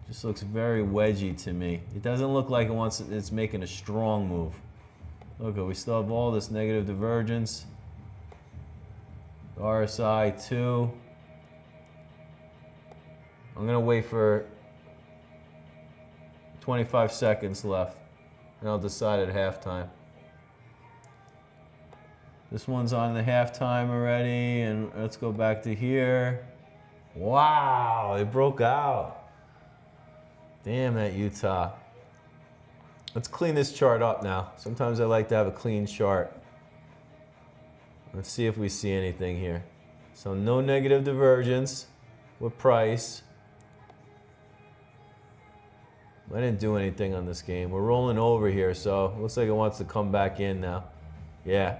Just looks very wedgy to me. It doesn't look like it's making a strong move. Look, we still have all this negative divergence. RSI 2. I'm gonna wait for 25 seconds left, and I'll decide at halftime. This one's on the halftime already, and let's go back to here. Wow, it broke out. Damn that Utah. Let's clean this chart up now. Sometimes I like to have a clean chart. Let's see if we see anything here. So no negative divergence with price. I didn't do anything on this game. We're rolling over here, so it looks like it wants to come back in now. Yeah.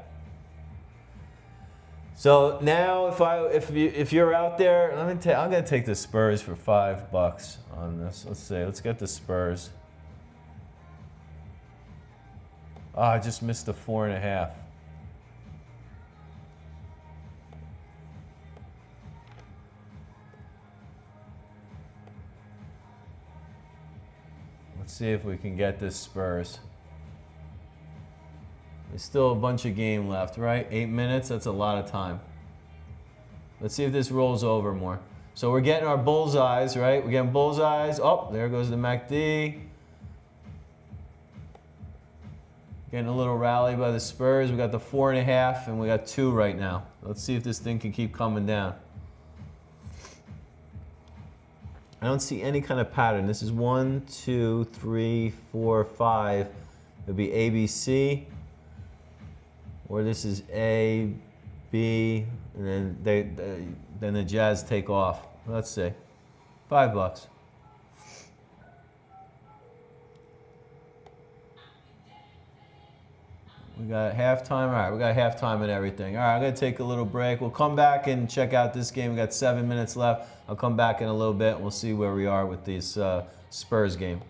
So now, if you're out there, I'm gonna take the Spurs for $5 on this. Let's see. Let's get the Spurs. Oh, I just missed the 4.5. Let's see if we can get this Spurs. There's still a bunch of game left, right? 8 minutes, that's a lot of time. Let's see if this rolls over more. So we're getting our bullseyes, right? We're getting bullseyes. Oh, there goes the MACD. Getting a little rally by the Spurs. We got the 4.5 and we got 2 right now. Let's see if this thing can keep coming down. I don't see any kind of pattern. This is 1, 2, 3, 4, 5. It'll be ABC. Or this is A, B, and then the Jazz take off. Let's see. $5. We got halftime. All right, we got halftime and everything. All right, I'm going to take a little break. We'll come back and check out this game. We got 7 minutes left. I'll come back in a little bit and we'll see where we are with this Spurs game.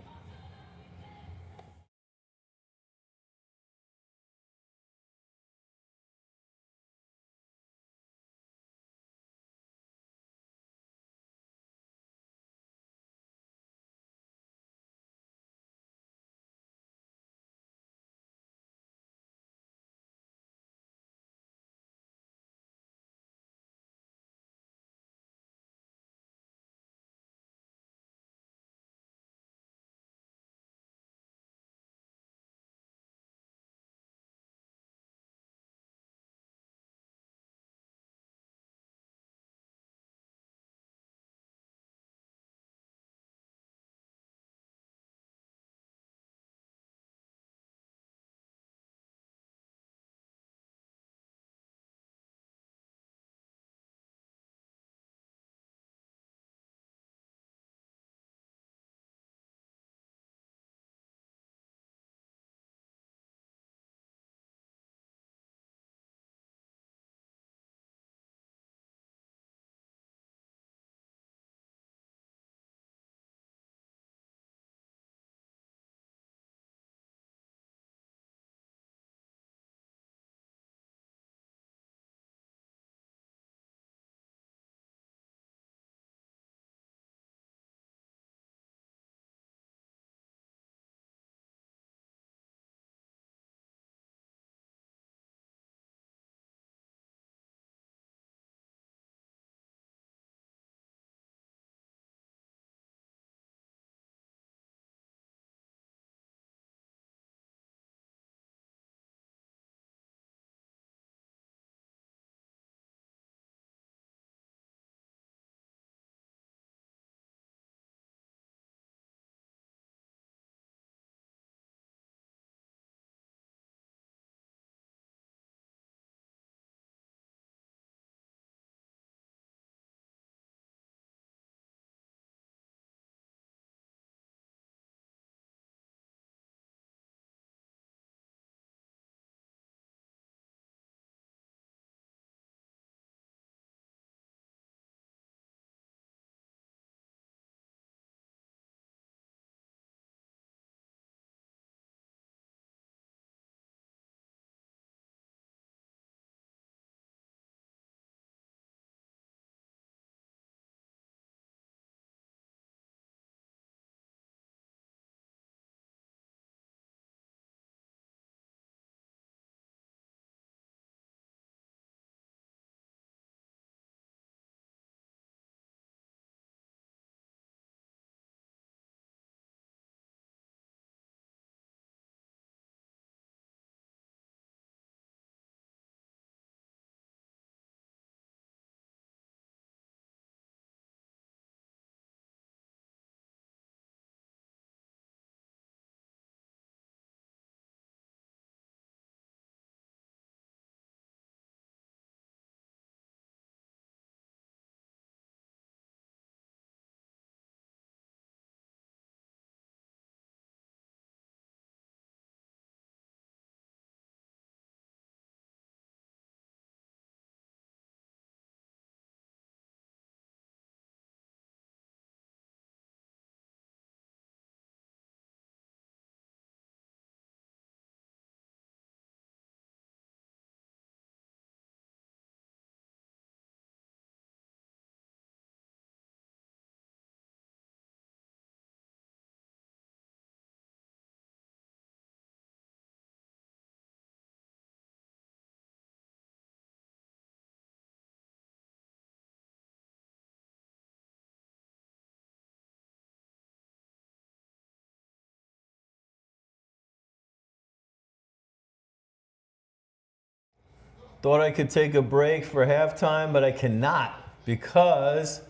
Thought I could take a break for halftime, but I cannot because,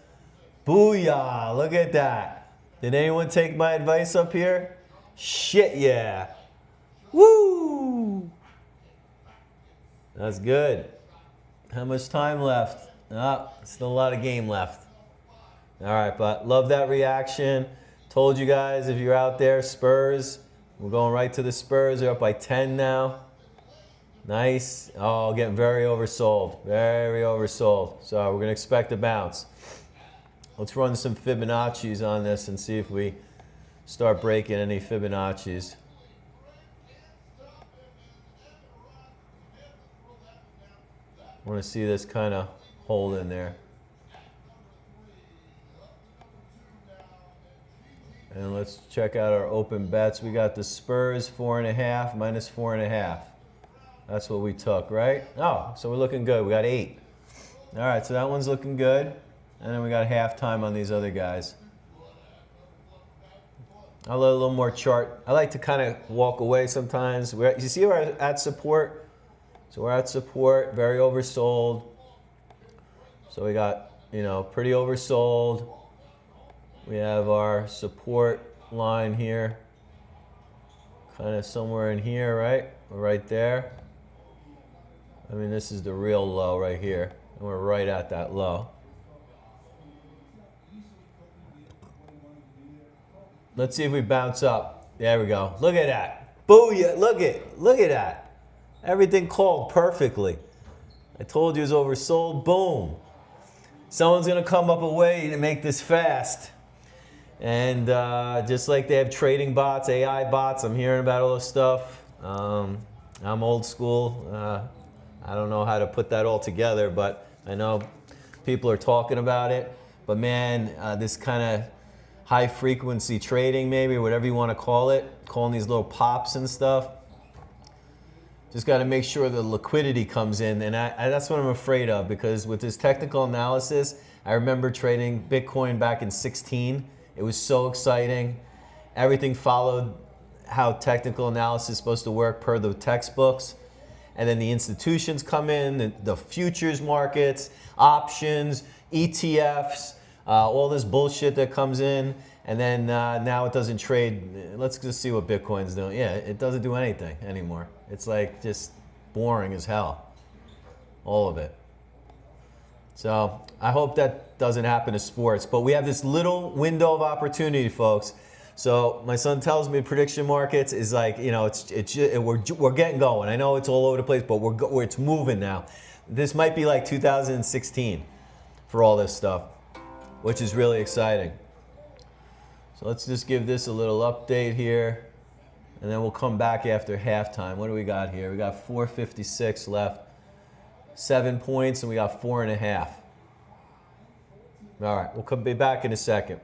booyah, look at that. Did anyone take my advice up here? Shit, yeah. Woo! That's good. How much time left? Still a lot of game left. All right, but love that reaction. Told you guys, if you're out there, Spurs, we're going right to the Spurs. They're up by 10 now. Nice. Oh, getting very oversold. Very oversold. So we're going to expect a bounce. Let's run some Fibonacci's on this and see if we start breaking any Fibonacci's. I want to see this kind of hold in there. And let's check out our open bets. We got the Spurs 4.5 minus 4.5. That's what we took, right? Oh, so we're looking good. We got 8. All right, so that one's looking good. And then we got halftime on these other guys. I'll let a little more chart. I like to kind of walk away sometimes. You see we're at support? So we're at support, very oversold. So we got, pretty oversold. We have our support line here, kind of somewhere in here, right? We're right there. I mean, this is the real low right here, and we're right at that low. Let's see if we bounce up. There we go. Look at that. Booyah. Look at that. Everything called perfectly. I told you it was oversold. Boom. Someone's going to come up a way to make this fast. And just like they have trading bots, AI bots, I'm hearing about all this stuff. I'm old school. I don't know how to put that all together, but I know people are talking about it. But man, this kind of high frequency trading, maybe, whatever you want to call it, calling these little pops and stuff. Just got to make sure the liquidity comes in, and that's what I'm afraid of, because with this technical analysis, I remember trading Bitcoin back in 2016. It was so exciting. Everything followed how technical analysis is supposed to work per the textbooks. And then the institutions come in, the futures markets, options, ETFs, all this bullshit that comes in. And then now it doesn't trade. Let's just see what Bitcoin's doing. Yeah, it doesn't do anything anymore. It's like just boring as hell. All of it. So I hope that doesn't happen to sports. But we have this little window of opportunity, folks. So my son tells me prediction markets is like, we're getting going. I know it's all over the place, but it's moving now. This might be like 2016 for all this stuff, which is really exciting. So let's just give this a little update here, and then we'll come back after halftime. What do we got here? We got 4:56 left, 7 points, and we got 4.5. All right, we'll be back in a second.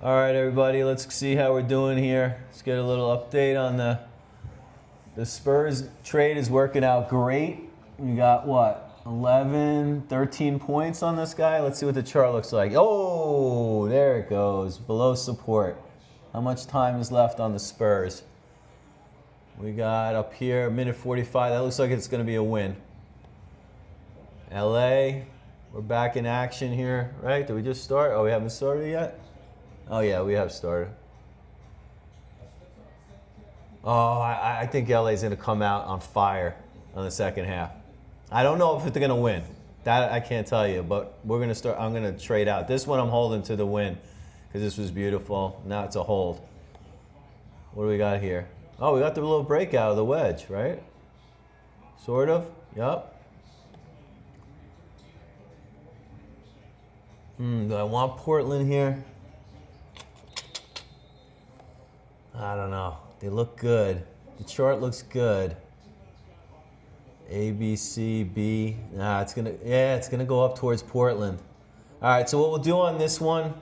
All right, everybody, let's see how we're doing here. Let's get a little update on the Spurs trade is working out great. We got what, 11, 13 points on this guy? Let's see what the chart looks like. Oh, there it goes, below support. How much time is left on the Spurs? We got up here, minute 45. That looks like it's going to be a win. LA, we're back in action here, right? Did we just start? Oh, we haven't started yet? Oh, yeah, we have started. Oh, I think LA's going to come out on fire on the second half. I don't know if they're going to win. That I can't tell you, but we're going to start. I'm going to trade out. This one I'm holding to the win because this was beautiful. Now it's a hold. What do we got here? Oh, we got the little breakout of the wedge, right? Sort of. Yup. Do I want Portland here? I don't know. They look good. The chart looks good. A, B, C, B. Nah, it's gonna go up towards Portland. All right, so what we'll do on this one,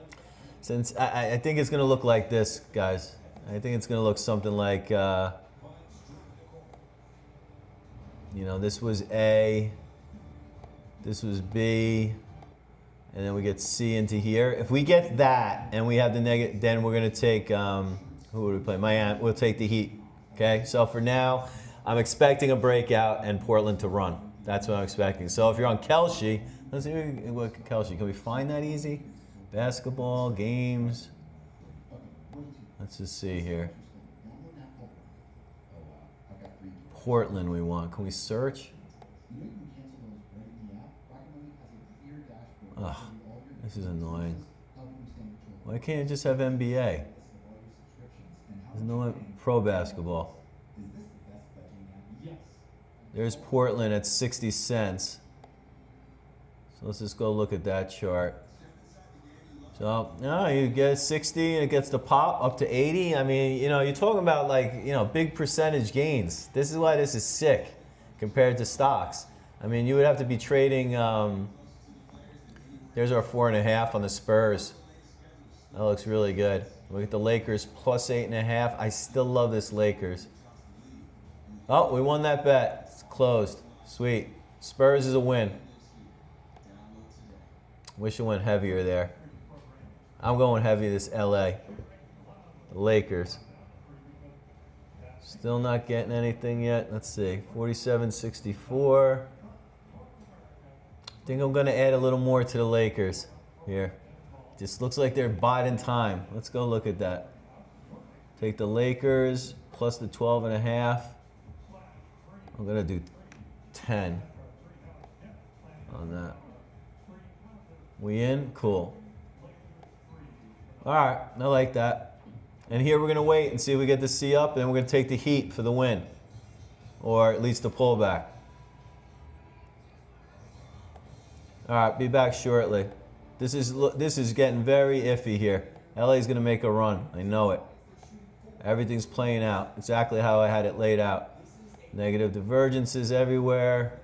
since I think it's gonna look like this, guys. I think it's gonna look something like, you know, this was A, this was B, and then we get C into here. If we get that and we have the negative, then we're gonna take, who would we play? Miami. We'll take the Heat. Okay. So for now, I'm expecting a breakout and Portland to run. That's what I'm expecting. So if you're on Kelce, let's see what Kelce. Can we find that easy? Basketball games. Let's just see here. Portland we want. Can we search? Ugh, this is annoying. Why can't you just have NBA? There's no pro basketball. There's Portland at 60 cents. So let's just go look at that chart. So, you get 60 and it gets the pop up to 80. I mean, you know, you're talking about like, you know, big percentage gains. This is why this is sick compared to stocks. I mean, you would have to be trading, there's our 4.5 on the Spurs. That looks really good. Look at the Lakers plus 8.5. I still love this Lakers. Oh, we won that bet. It's closed. Sweet. Spurs is a win. Wish it went heavier there. I'm going heavy this LA. The Lakers. Still not getting anything yet. Let's see. 47.64. I think I'm going to add a little more to the Lakers here. Just looks like they're biding time. Let's go look at that. Take the Lakers plus the 12.5. I'm going to do 10 on that. We in? Cool. All right, I like that. And here we're going to wait and see if we get the C up, and then we're going to take the Heat for the win. Or at least the pullback. All right, be back shortly. This is getting very iffy here. LA's going to make a run. I know it. Everything's playing out exactly how I had it laid out. Negative divergences everywhere.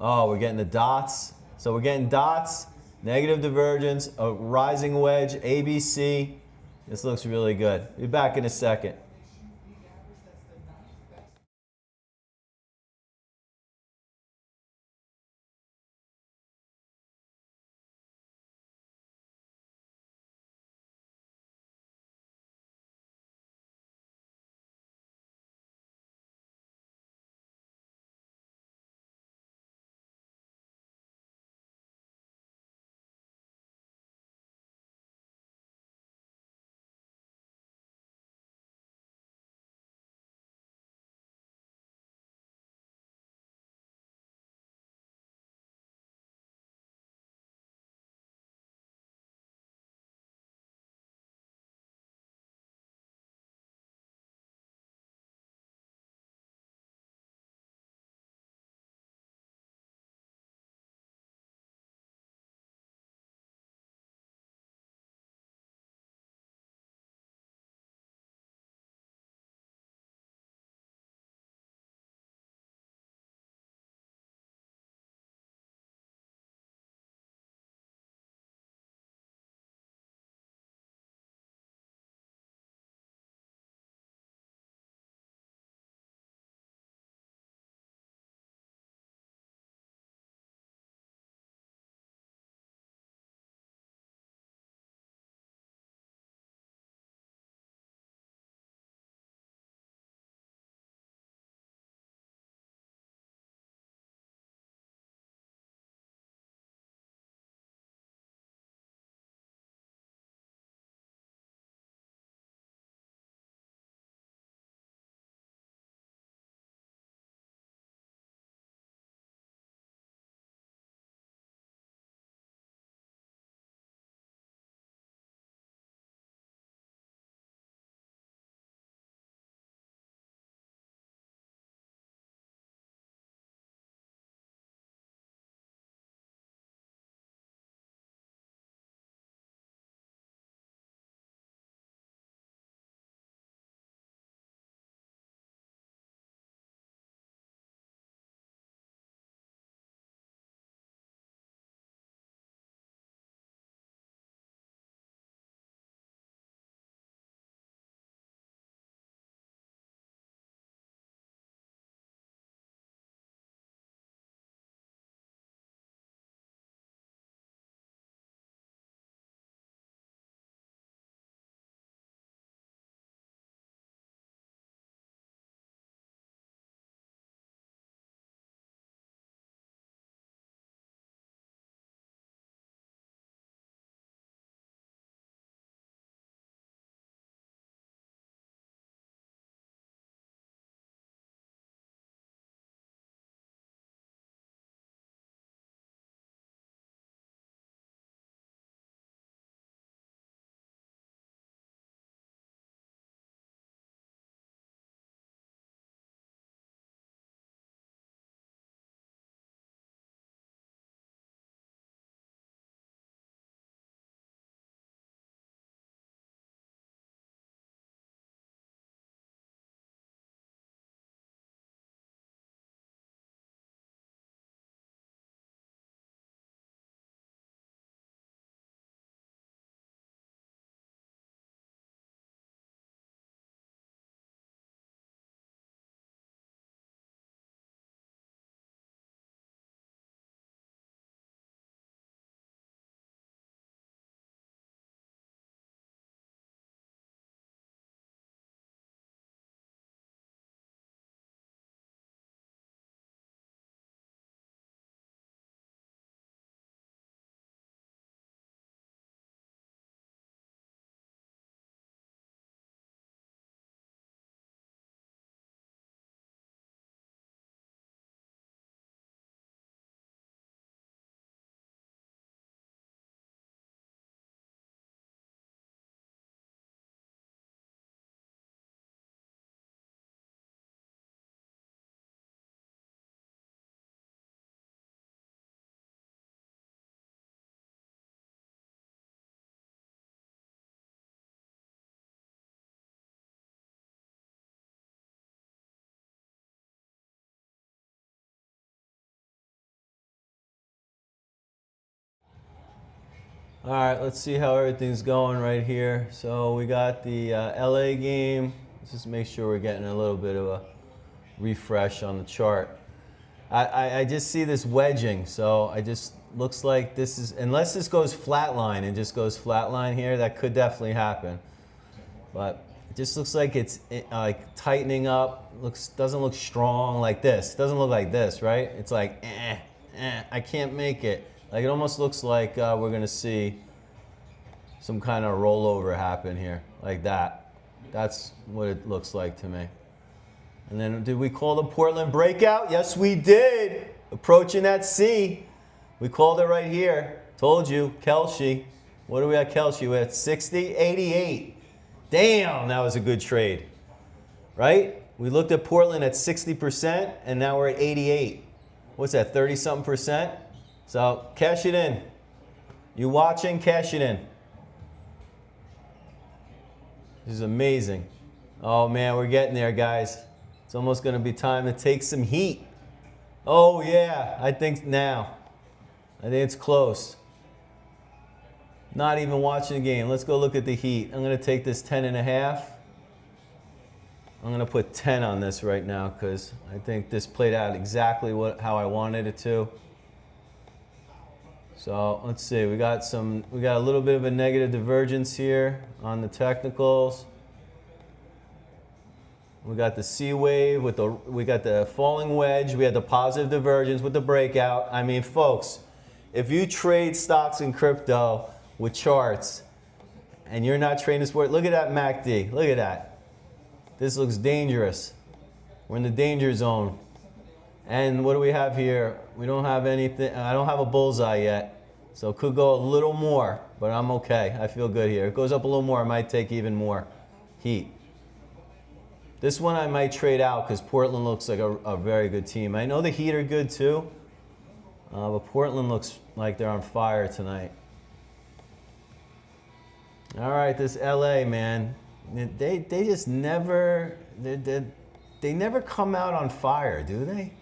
Oh, we're getting the dots. So we're getting dots, negative divergence, a rising wedge, ABC. This looks really good. Be back in a second. All right, let's see how everything's going right here. So we got the LA game. Let's just make sure we're getting a little bit of a refresh on the chart. I just see this wedging, so I just looks like this is, unless this goes flatline and just goes flatline here, that could definitely happen. But it just looks like it's like tightening up. Doesn't look strong like this. Doesn't look like this, right? It's like, I can't make it. Like it almost looks like we're gonna see some kind of rollover happen here, like that. That's what it looks like to me. And then did we call the Portland breakout? Yes, we did. Approaching that C. We called it right here. Told you, Kelce. What do we at Kelce with? 60, 88. Damn, that was a good trade, right? We looked at Portland at 60%, and now we're at 88. What's that, 30-something percent? So cash it in. You watching? Cash it in. This is amazing. Oh man, we're getting there, guys. It's almost going to be time to take some heat. Oh yeah, I think now. I think it's close. Not even watching the game. Let's go look at the heat. I'm going to take this 10.5. I'm going to put 10 on this right now because I think this played out exactly how I wanted it to. So let's see. We got a little bit of a negative divergence here on the technicals. We got the C wave we got the falling wedge. We had the positive divergence with the breakout. I mean, folks, if you trade stocks and crypto with charts and you're not trading sport, look at that MACD. Look at that. This looks dangerous. We're in the danger zone. And what do we have here? We don't have anything. I don't have a bullseye yet. So it could go a little more, but I'm okay. I feel good here. It goes up a little more, I might take even more heat. This one I might trade out because Portland looks like a very good team. I know the Heat are good too, but Portland looks like they're on fire tonight. All right, this LA, man, they just never, they never come out on fire, do they?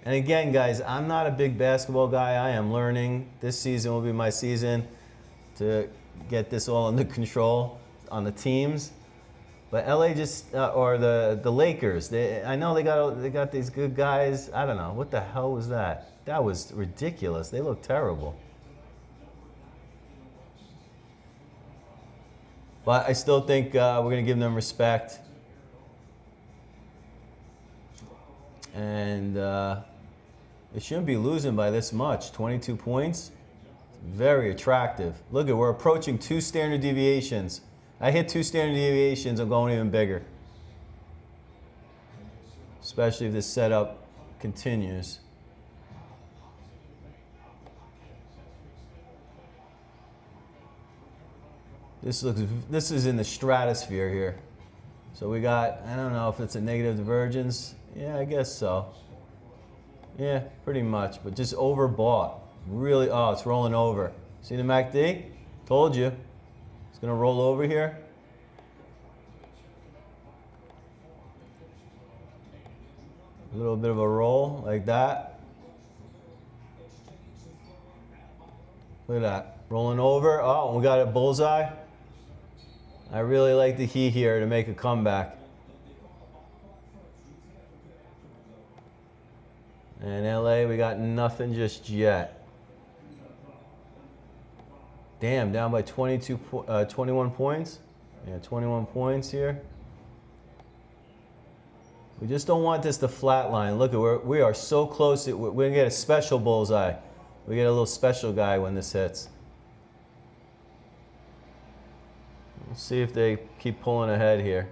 And again, guys, I'm not a big basketball guy. I am learning. This season will be my season to get this all under control on the teams. But LA just, or the Lakers, I know they got these good guys. I don't know. What the hell was that? That was ridiculous. They look terrible. But I still think we're going to give them respect. And they shouldn't be losing by this much. 22 points. Very attractive. Look we're approaching 2 standard deviations. I hit 2 standard deviations, I'm going even bigger. Especially if this setup continues. This is in the stratosphere here. So we got, I don't know if it's a negative divergence. Yeah, I guess so. Yeah, pretty much, but just overbought. Really, oh, it's rolling over. See the MACD? Told you. It's gonna roll over here. A little bit of a roll like that. Look at that, rolling over. Oh, we got a bullseye. I really like the Heat here to make a comeback. And LA, we got nothing just yet. Damn, down by 21 points. Yeah, 21 points here. We just don't want this to flatline. Look, we are so close. We're going to get a special bullseye. We get a little special guy when this hits. We'll see if they keep pulling ahead here.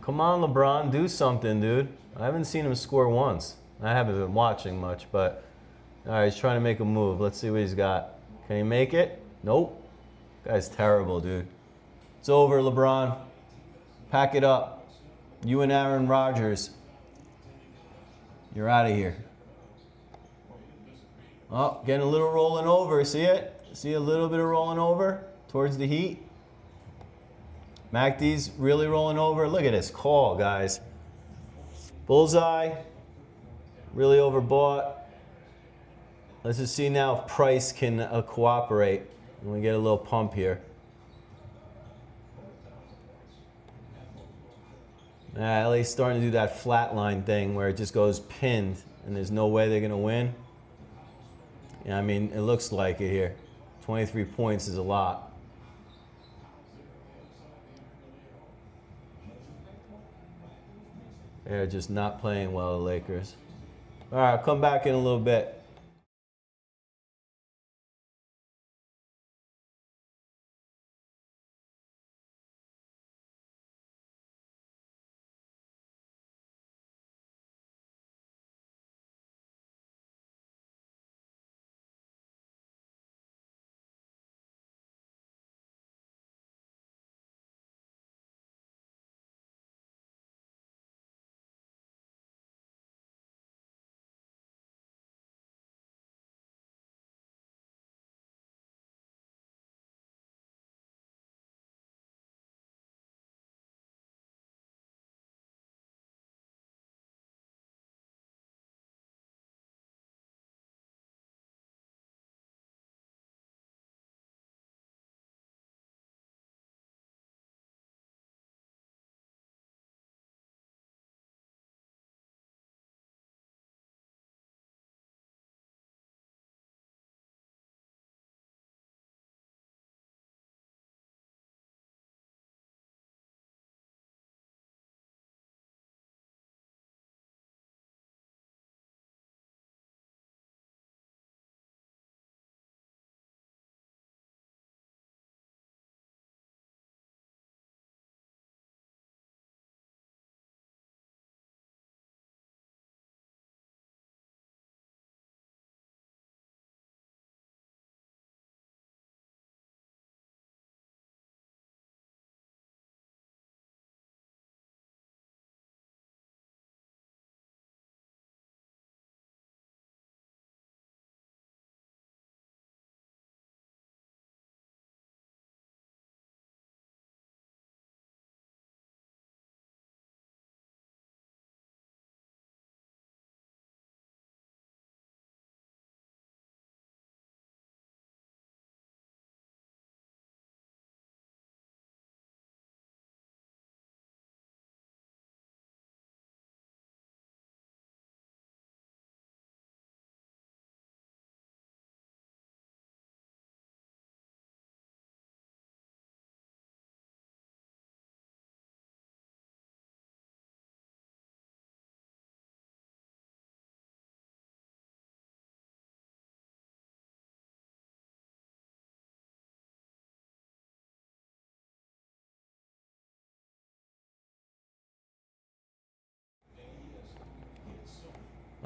Come on, LeBron, do something, dude. I haven't seen him score once. I haven't been watching much, but all right, he's trying to make a move. Let's see what he's got. Can he make it? Nope. Guy's terrible, dude. It's over, LeBron. Pack it up. You and Aaron Rodgers. You're out of here. Oh, getting a little rolling over. See it? See a little bit of rolling over towards the Heat? MACD's really rolling over. Look at this call, guys. Bullseye, really overbought. Let's just see now if price can cooperate. And we get a little pump here. LA's starting to do that flatline thing where it just goes pinned and there's no way they're going to win. Yeah, I mean, it looks like it here. 23 points is a lot. They're just not playing well, the Lakers. All right, I'll come back in a little bit.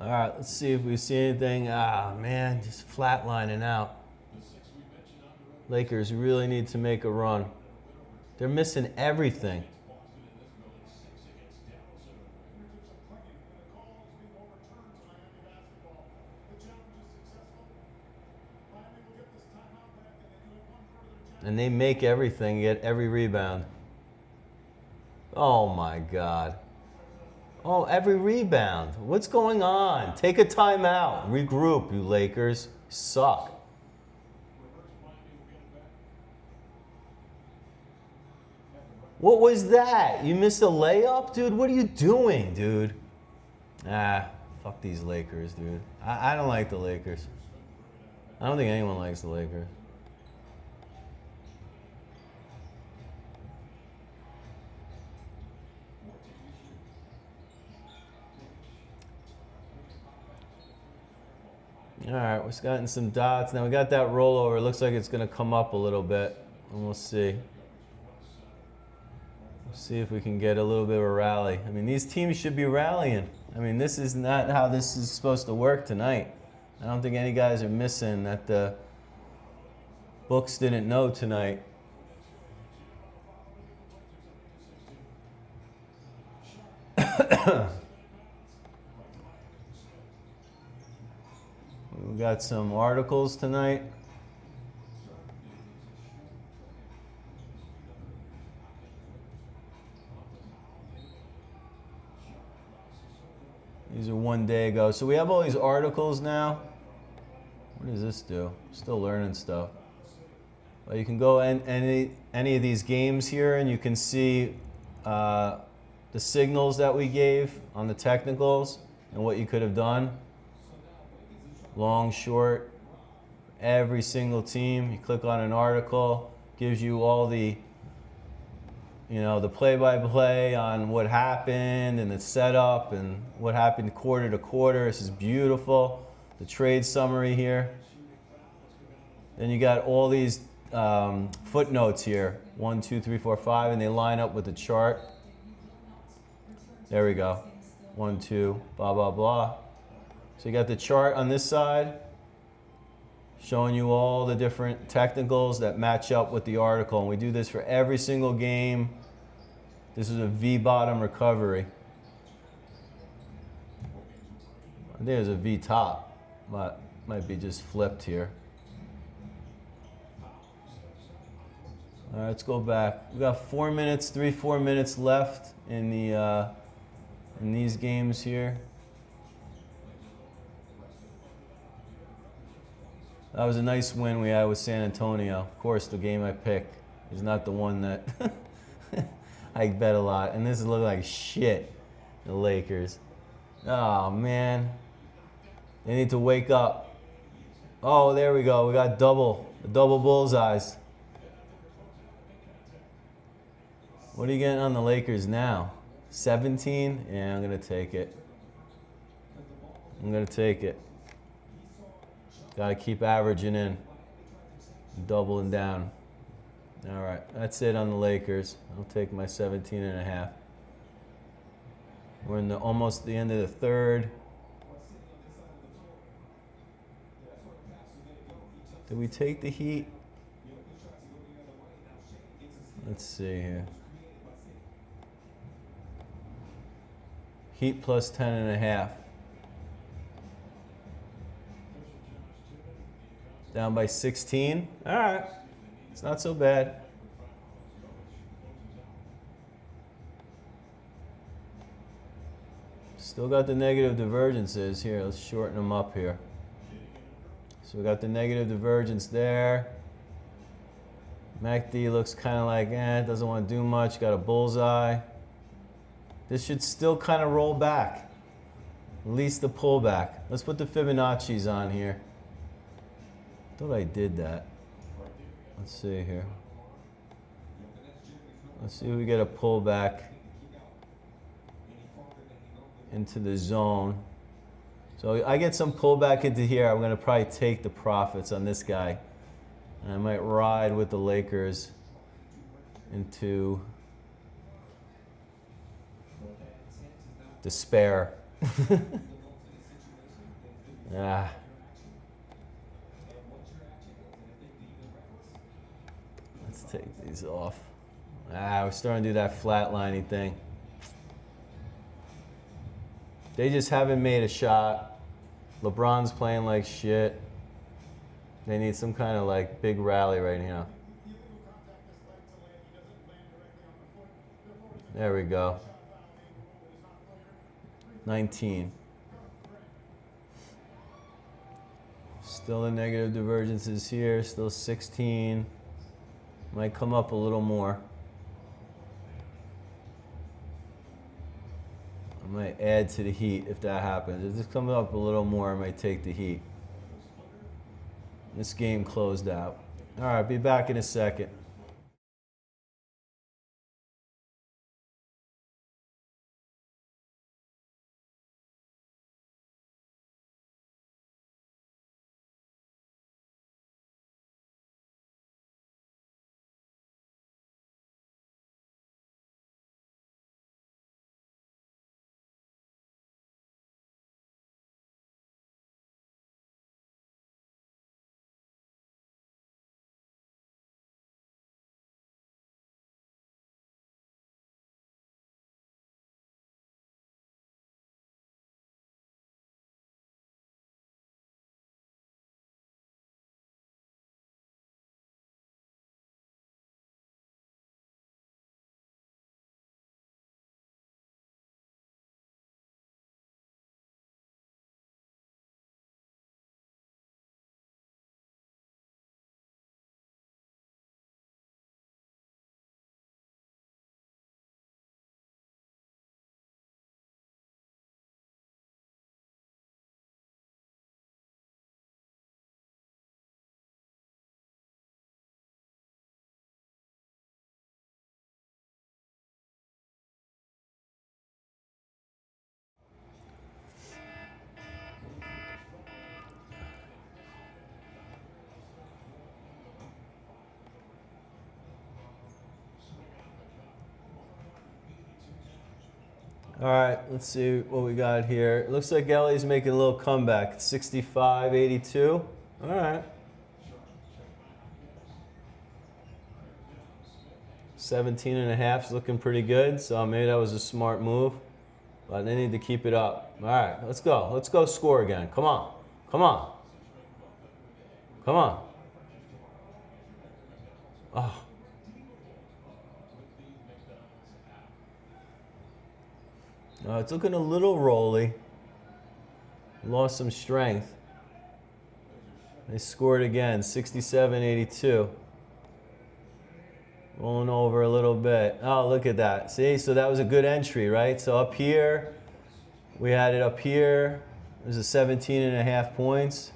All right, let's see if we see anything. Ah, man, just flatlining out. Lakers really need to make a run. They're missing everything. And they make everything, get every rebound. Oh my God. Oh, every rebound. What's going on? Take a timeout. Regroup, you Lakers. You suck. What was that? You missed a layup? Dude, what are you doing, dude? Fuck these Lakers, dude. I don't like the Lakers. I don't think anyone likes the Lakers. All right, we've gotten some dots. Now we got that rollover. It looks like it's going to come up a little bit, and we'll see. We'll see if we can get a little bit of a rally. I mean, these teams should be rallying. I mean, this is not how this is supposed to work tonight. I don't think any guys are missing that the books didn't know tonight. We got some articles tonight. These are 1 day ago. So we have all these articles now. What does this do? Still learning stuff. Well, you can go any of these games here, and you can see the signals that we gave on the technicals and what you could have done. Long, short, every single team. You click on an article, gives you all the, the play-by-play on what happened and the setup and what happened quarter to quarter. This is beautiful. The trade summary here. Then you got all these footnotes here, 1, 2, 3, 4, 5, and they line up with the chart. There we go. 1, 2, blah, blah, blah. So you got the chart on this side showing you all the different technicals that match up with the article. And we do this for every single game. This is a V-bottom recovery. I think there's a V-top, but might be just flipped here. All right, let's go back. We got 4 minutes, 4 minutes left in these games here. That was a nice win we had with San Antonio. Of course, the game I picked is not the one that I bet a lot. And this is looking like shit, the Lakers. Oh, man. They need to wake up. Oh, there we go. We got double bullseyes. What are you getting on the Lakers now? 17? Yeah, I'm going to take it. I'm going to take it. Got to keep averaging in. Doubling down. All right, that's it on the Lakers. I'll take my 17.5. We're in almost the end of the third. Did we take the Heat? Let's see here. Heat plus 10.5. Down by 16. All right. It's not so bad. Still got the negative divergences here. Let's shorten them up here. So we got the negative divergence there. MACD looks kind of like, doesn't want to do much. Got a bullseye. This should still kind of roll back. At least the pullback. Let's put the Fibonacci's on here. Thought I did that. Let's see here. Let's see if we get a pullback into the zone. So I get some pullback into here. I'm going to probably take the profits on this guy. And I might ride with the Lakers into despair. Ah. Let's take these off. We're starting to do that flatlining thing. They just haven't made a shot. LeBron's playing like shit. They need some kind of like big rally right now. There we go. 19. Still the negative divergences here. Still 16. Might come up a little more. I might add to the Heat if that happens. If this comes up a little more, I might take the Heat. This game closed out. All right, be back in a second. All right, let's see what we got here. It looks like LA's making a little comeback. 65-82. All right. 17.5 is looking pretty good, so maybe that was a smart move. But they need to keep it up. All right, let's go. Let's go score again. Come on. Come on. Come on. Oh. It's looking a little rolly. Lost some strength. They scored again, 67-82. Rolling over a little bit. Oh, look at that. See, so that was a good entry, right? So up here, we had it up here. There's a 17.5 points.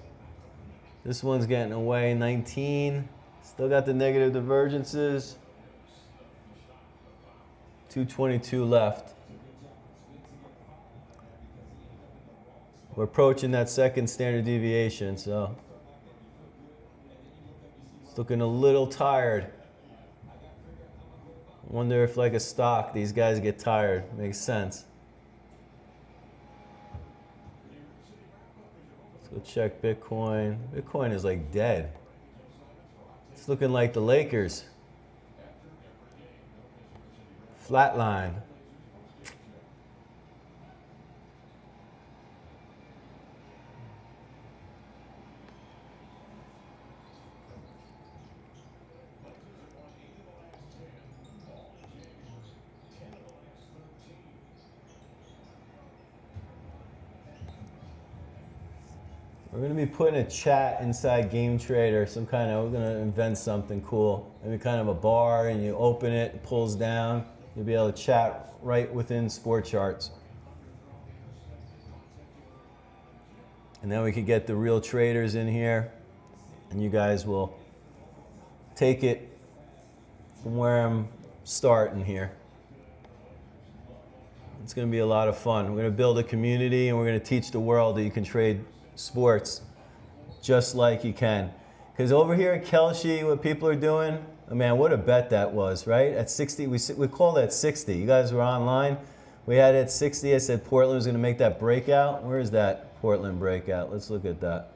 This one's getting away, 19. Still got the negative divergences. 222 left. We're approaching that second standard deviation, so it's looking a little tired. Wonder if, like a stock, these guys get tired. Makes sense. Let's go check Bitcoin. Bitcoin is like dead. It's looking like the Lakers. Flatline. We're going to be putting a chat inside Game Trader, some kind of, we're going to invent something cool. Maybe kind of a bar, and you open it, it pulls down. You'll be able to chat right within Sport Charts. And then we could get the real traders in here, and you guys will take it from where I'm starting here. It's going to be a lot of fun. We're going to build a community, and we're going to teach the world that you can trade sports just like you can. Because over here at Kalshi, what people are doing, oh man, what a bet that was, right? At 60, we called it 60. You guys were online. We had it at 60. I said Portland was going to make that breakout. Where is that Portland breakout? Let's look at that.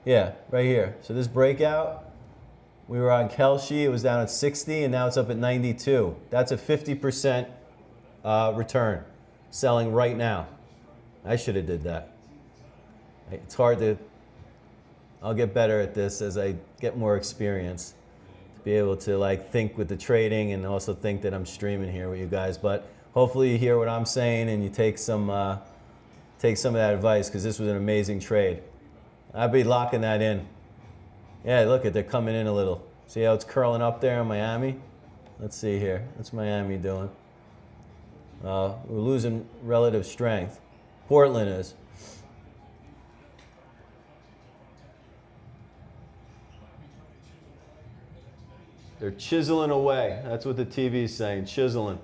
Yeah, right here. So this breakout, we were on Kalshi. It was down at 60, and now it's up at 92. That's a 50% return, selling right now. I should have did that. It's hard to, I'll get better at this as I get more experience to be able to like think with the trading and also think that I'm streaming here with you guys. But hopefully you hear what I'm saying and you take some of that advice, because this was an amazing trade. I'd be locking that in. Yeah, look at, they're coming in a little. See how it's curling up there in Miami? Let's see here. What's Miami doing? We're losing relative strength. Portland is. They're chiseling away. That's what the TV is saying, chiseling.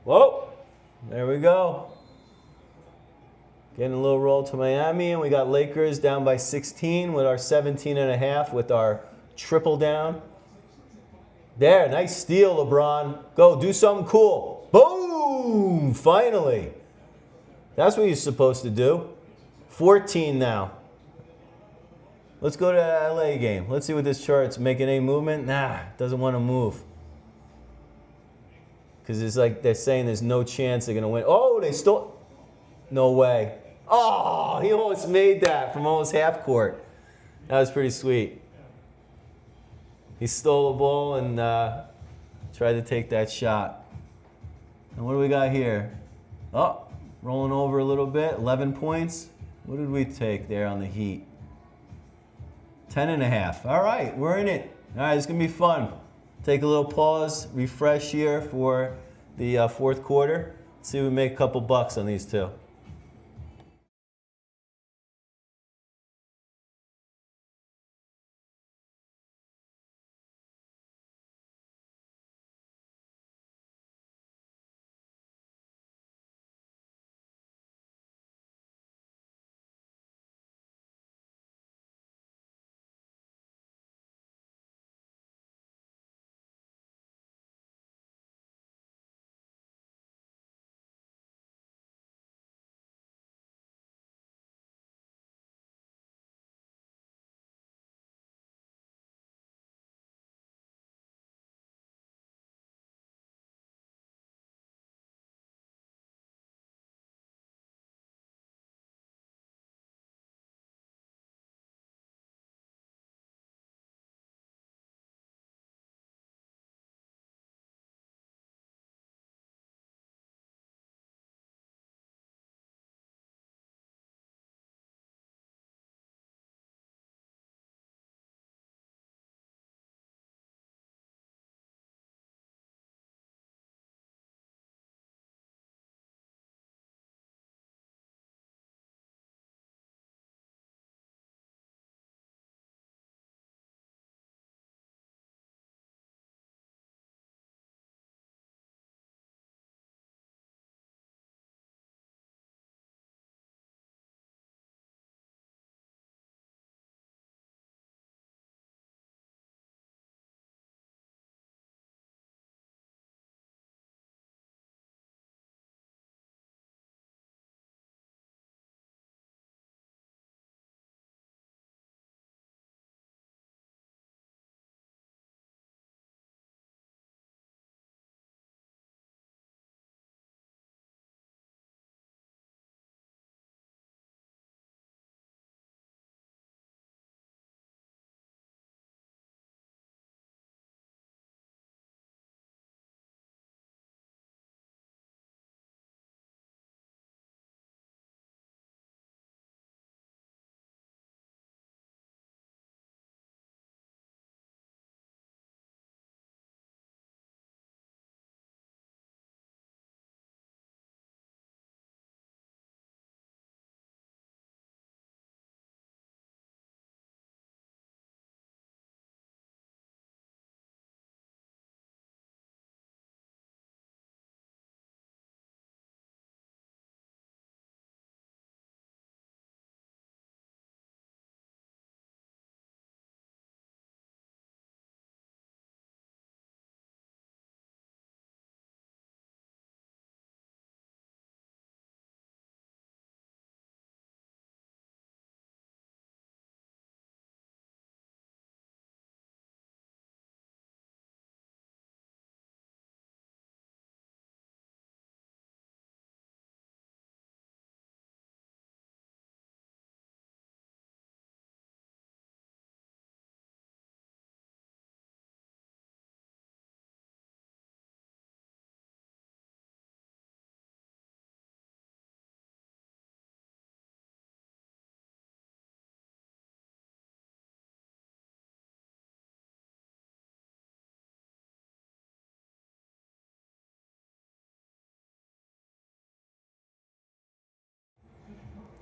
Whoa, there we go. Getting a little roll to Miami, and we got Lakers down by 16 with our 17.5 with our triple down. There, nice steal, LeBron. Go, do something cool. Boom, finally. That's what you're supposed to do. 14 now. Let's go to the LA game. Let's see what this chart's making any movement. Nah, doesn't want to move. Because it's like they're saying there's no chance they're going to win. Oh, they stole. No way. Oh, he almost made that from almost half court. That was pretty sweet. He stole the ball and tried to take that shot. And what do we got here? Oh, rolling over a little bit. 11 points. What did we take there on the Heat? 10.5. All right, we're in it. All right, it's going to be fun. Take a little pause, refresh here for the fourth quarter. See if we make a couple bucks on these two.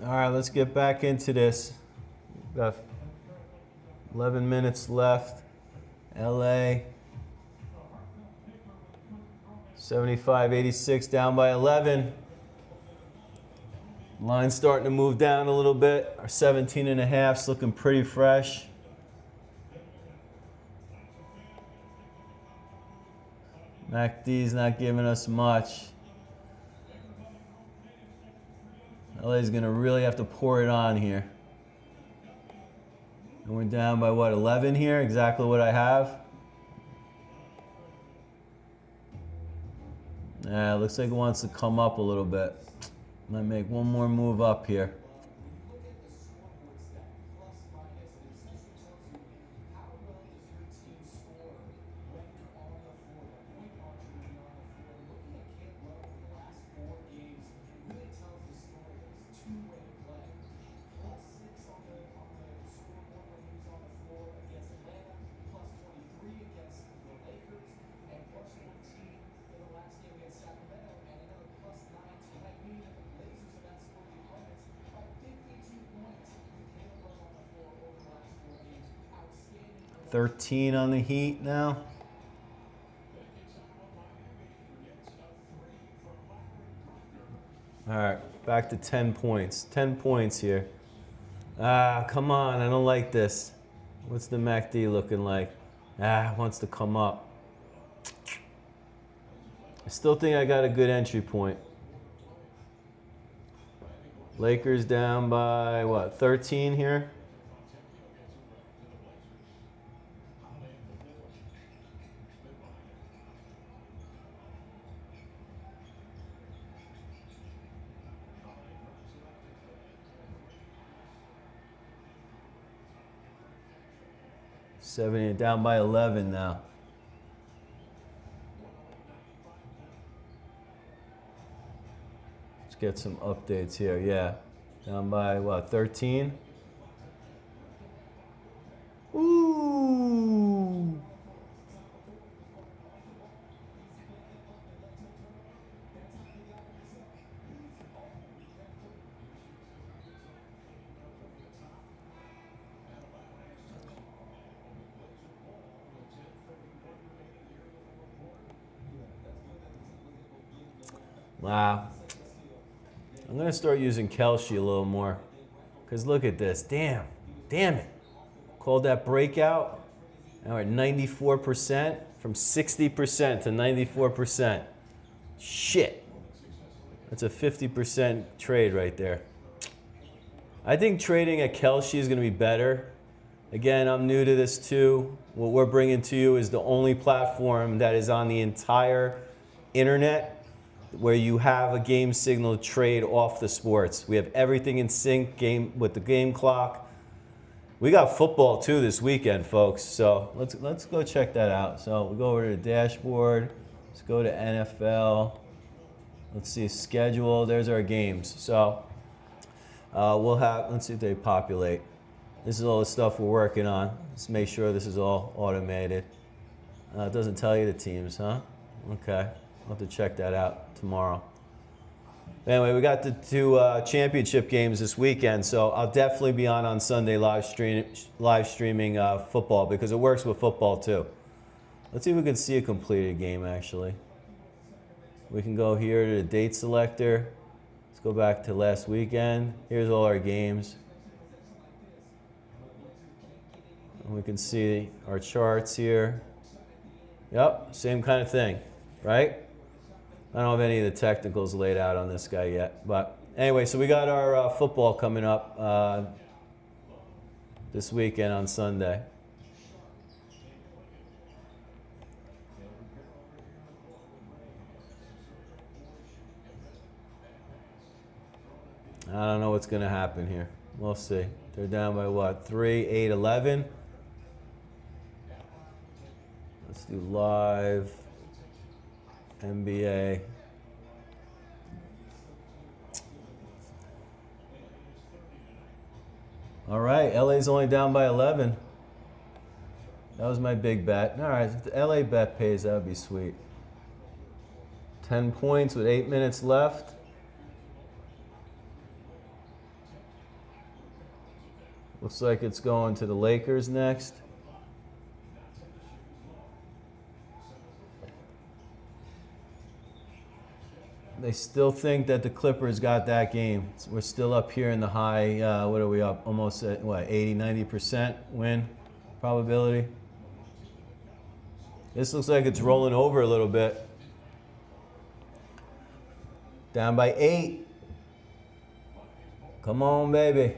All right, let's get back into this. Got 11 minutes left. LA 75-86, down by 11. Line's starting to move down a little bit. Our 17.5's looking pretty fresh. MACD's not giving us much. LA's gonna really have to pour it on here. And we're down by what, 11 here? Exactly what I have. Yeah, looks like it wants to come up a little bit. Might make one more move up here. $13 on the Heat now. All right, back to 10 points. 10 points here. Ah, come on, I don't like this. What's the MACD looking like? Ah, it wants to come up. I still think I got a good entry point. Lakers down by what, 13 here? Down by 11 now. Let's get some updates here. Yeah, down by what, 13? Ooh. Wow. I'm going to start using Kelce a little more. Because look at this. Damn it. Called that breakout. Now we're at 94%. From 60% to 94%. Shit. That's a 50% trade right there. I think trading at Kelce is going to be better. Again, I'm new to this too. What we're bringing to you is the only platform that is on the entire internet where you have a game signal trade off the sports. We have everything in sync with the game clock. We got football too this weekend, folks. So let's go check that out. So we go over to the dashboard. Let's go to NFL. Let's see schedule. There's our games. So we'll have. Let's see if they populate. This is all the stuff we're working on. Let's make sure this is all automated. It doesn't tell you the teams, huh? Okay. I'll have to check that out tomorrow. Anyway, we got the two championship games this weekend, so I'll definitely be on Sunday live streaming football because it works with football too. Let's see if we can see a completed game actually. We can go here to the date selector. Let's go back to last weekend. Here's all our games. And we can see our charts here. Yep, same kind of thing, right? I don't have any of the technicals laid out on this guy yet. But anyway, so we got our football coming up this weekend on Sunday. I don't know what's going to happen here. We'll see. They're down by what? 3, 8, 11. Let's do live. NBA. All right, LA's only down by 11. That was my big bet. All right, if the LA bet pays, that would be sweet. 10 points with 8 minutes left. Looks like it's going to the Lakers next. They still think that the Clippers got that game. We're still up here in the high, what are we up? Almost at, what, 80, 90% win probability. This looks like it's rolling over a little bit. Down by 8. Come on, baby.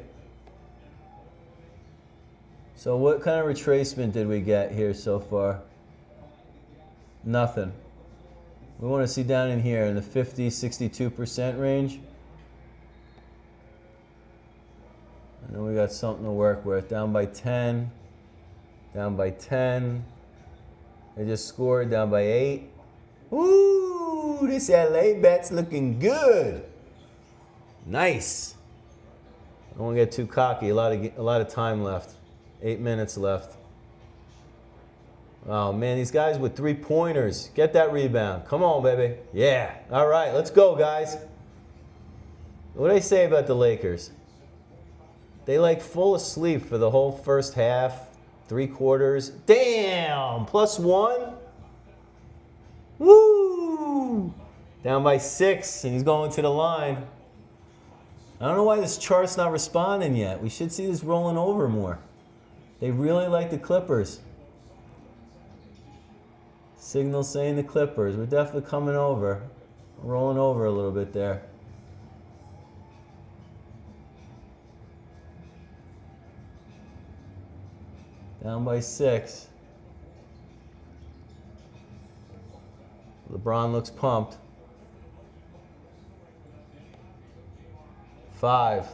So what kind of retracement did we get here so far? Nothing. We want to see down in here in the 50, 62% range. And then we got something to work with. Down by 10. Down by 10. They just scored down by 8. Ooh, this LA bet's looking good. Nice. I don't want to get too cocky. A lot of time left. 8 minutes left. Oh man, these guys with 3-pointers. Get that rebound. Come on, baby. Yeah. All right, let's go, guys. What do they say about the Lakers? They like full asleep for the whole first half, 3 quarters. Damn, +1. Woo! Down by 6, and he's going to the line. I don't know why this chart's not responding yet. We should see this rolling over more. They really like the Clippers. Signal saying the Clippers. We're definitely coming over. Rolling over a little bit there. Down by 6. LeBron looks pumped. 5.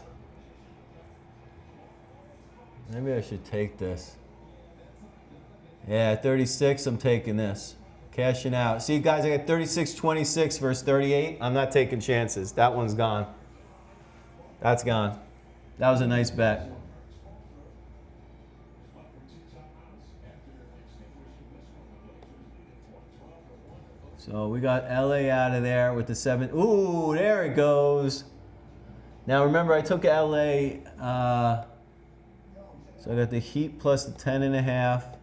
Maybe I should take this. Yeah, 36, I'm taking this. Cashing out. See, guys, I got 36-26 versus 38. I'm not taking chances. That one's gone. That's gone. That was a nice bet. So we got LA out of there with the 7. Ooh, there it goes. Now remember, I took LA. So I got the Heat plus the 10.5.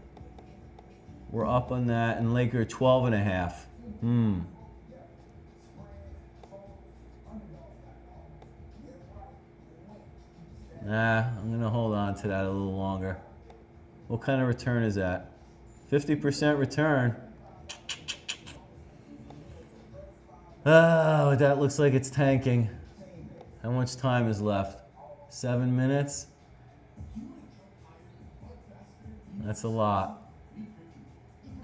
We're up on that, and Laker 12.5. Nah, I'm gonna hold on to that a little longer. What kind of return is that? 50% return. Oh, that looks like it's tanking. How much time is left? 7 minutes? That's a lot.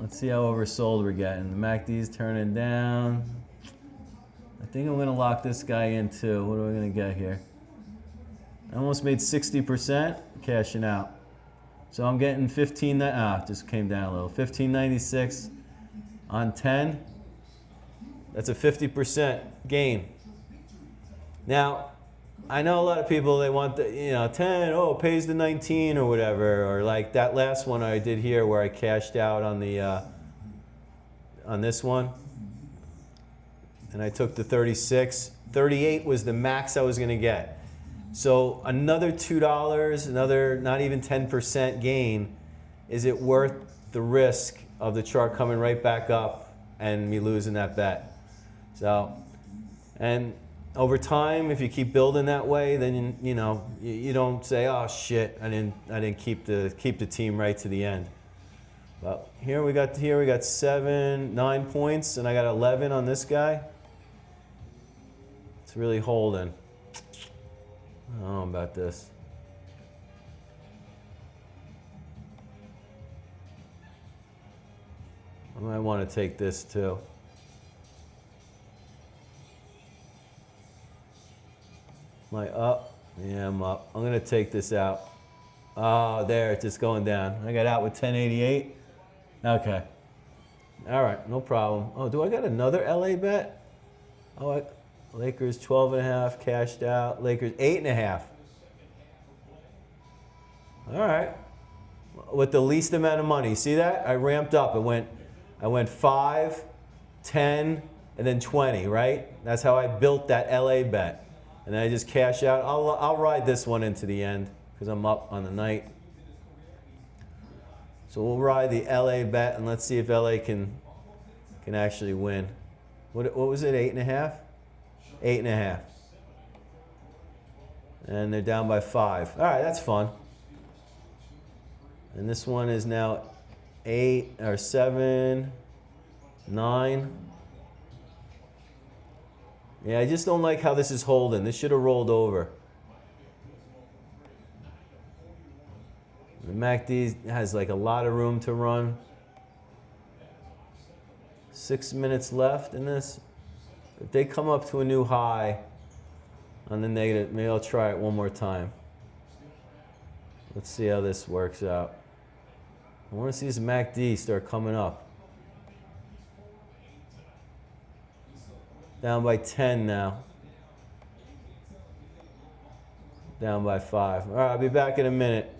Let's see how oversold we're getting. The MACD's turning down. I think I'm gonna lock this guy in too. What are we gonna get here? I almost made 60% cashing out. So I'm getting 15, just came down a little. 15.96 on 10. That's a 50% gain. Now, I know a lot of people, they want the, 10, oh, it pays the 19 or whatever, or like that last one I did here where I cashed out on the, on this one. And I took the 36. 38 was the max I was gonna get. So another $2, another not even 10% gain. Is it worth the risk of the chart coming right back up and me losing that bet? So, and over time, if you keep building that way, then you don't say, "Oh shit, I didn't keep the team right to the end." Well, here we got 9 points, and I got 11 on this guy. It's really holding. I don't know about this. I might want to take this too. Am I up? Yeah, I'm up. I'm going to take this out. Oh, there, it's just going down. I got out with 1088. Okay. All right, no problem. Oh, do I got another LA bet? Oh, Lakers 12.5 cashed out. Lakers 8.5. All right. With the least amount of money. See that? I ramped up. I went 5, 10, and then 20, right? That's how I built that LA bet. And then I just cash out. I'll ride this one into the end because I'm up on the night. So we'll ride the LA bet and let's see if LA can actually win. What was it, 8.5? 8.5. And they're down by 5. All right, that's fun. And this one is now 8 or 7, 9. Yeah, I just don't like how this is holding. This should have rolled over. The MACD has like a lot of room to run. 6 minutes left in this. If they come up to a new high on the negative, maybe I'll try it one more time. Let's see how this works out. I want to see this MACD start coming up. Down by 10 now. Down by 5. All right, I'll be back in a minute.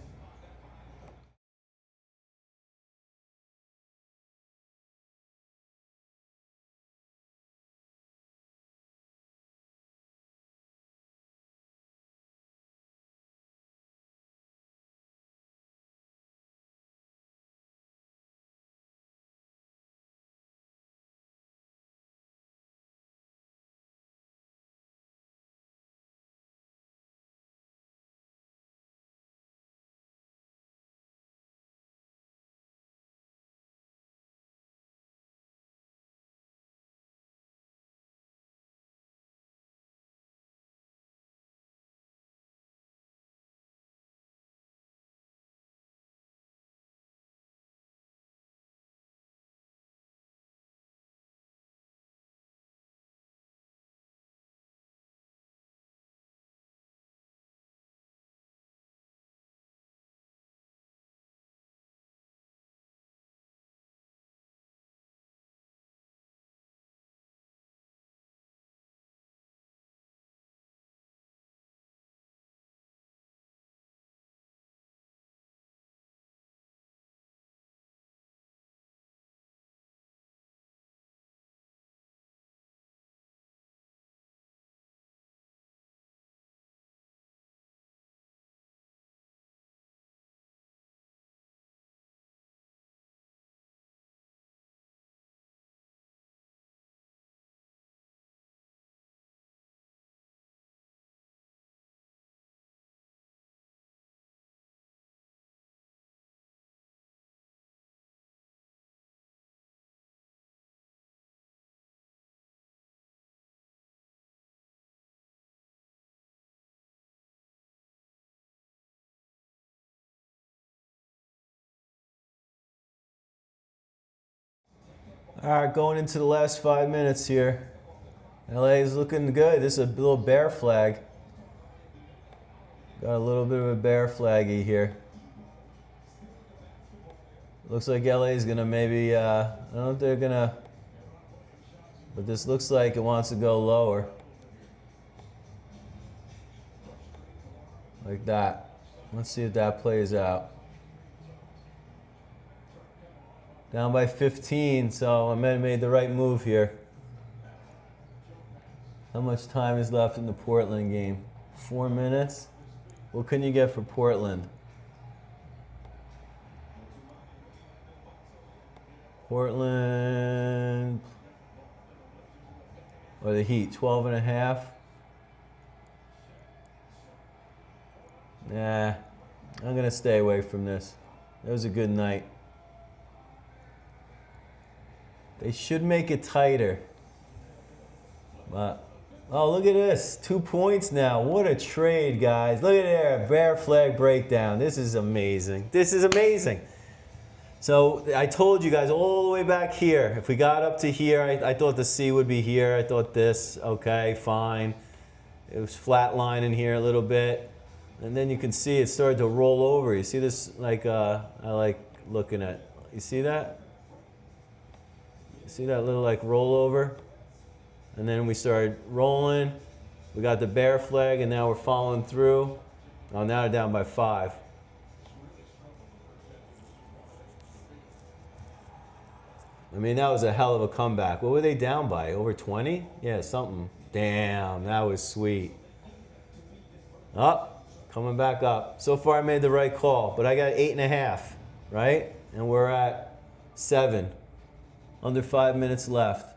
All right, going into the last 5 minutes here. LA is looking good. This is a little bear flag. Got a little bit of a bear flaggy here. Looks like LA is gonna maybe, I don't know if they're gonna, but this looks like it wants to go lower. Like that. Let's see if that plays out. Down by 15, so I might have made the right move here. How much time is left in the Portland game? 4 minutes? What can you get for Portland? Portland, or the Heat, 12.5? Nah, I'm gonna stay away from this. It was a good night. They should make it tighter. But, oh, look at this. 2 points now. What a trade, guys. Look at there. Bear flag breakdown. This is amazing. This is amazing. So I told you guys all the way back here. If we got up to here, I thought the C would be here. I thought this. Okay, fine. It was flatlining here a little bit. And then you can see it started to roll over. You see this, like, I like looking at. You see that? See that little like rollover? And then we started rolling. We got the bear flag and now we're following through. Oh, now they're down by 5. I mean, that was a hell of a comeback. What were they down by? Over 20? Yeah, something. Damn, that was sweet. Up. Coming back up. So far I made the right call, but I got 8.5, right? And we're at 7. Under 5 minutes left.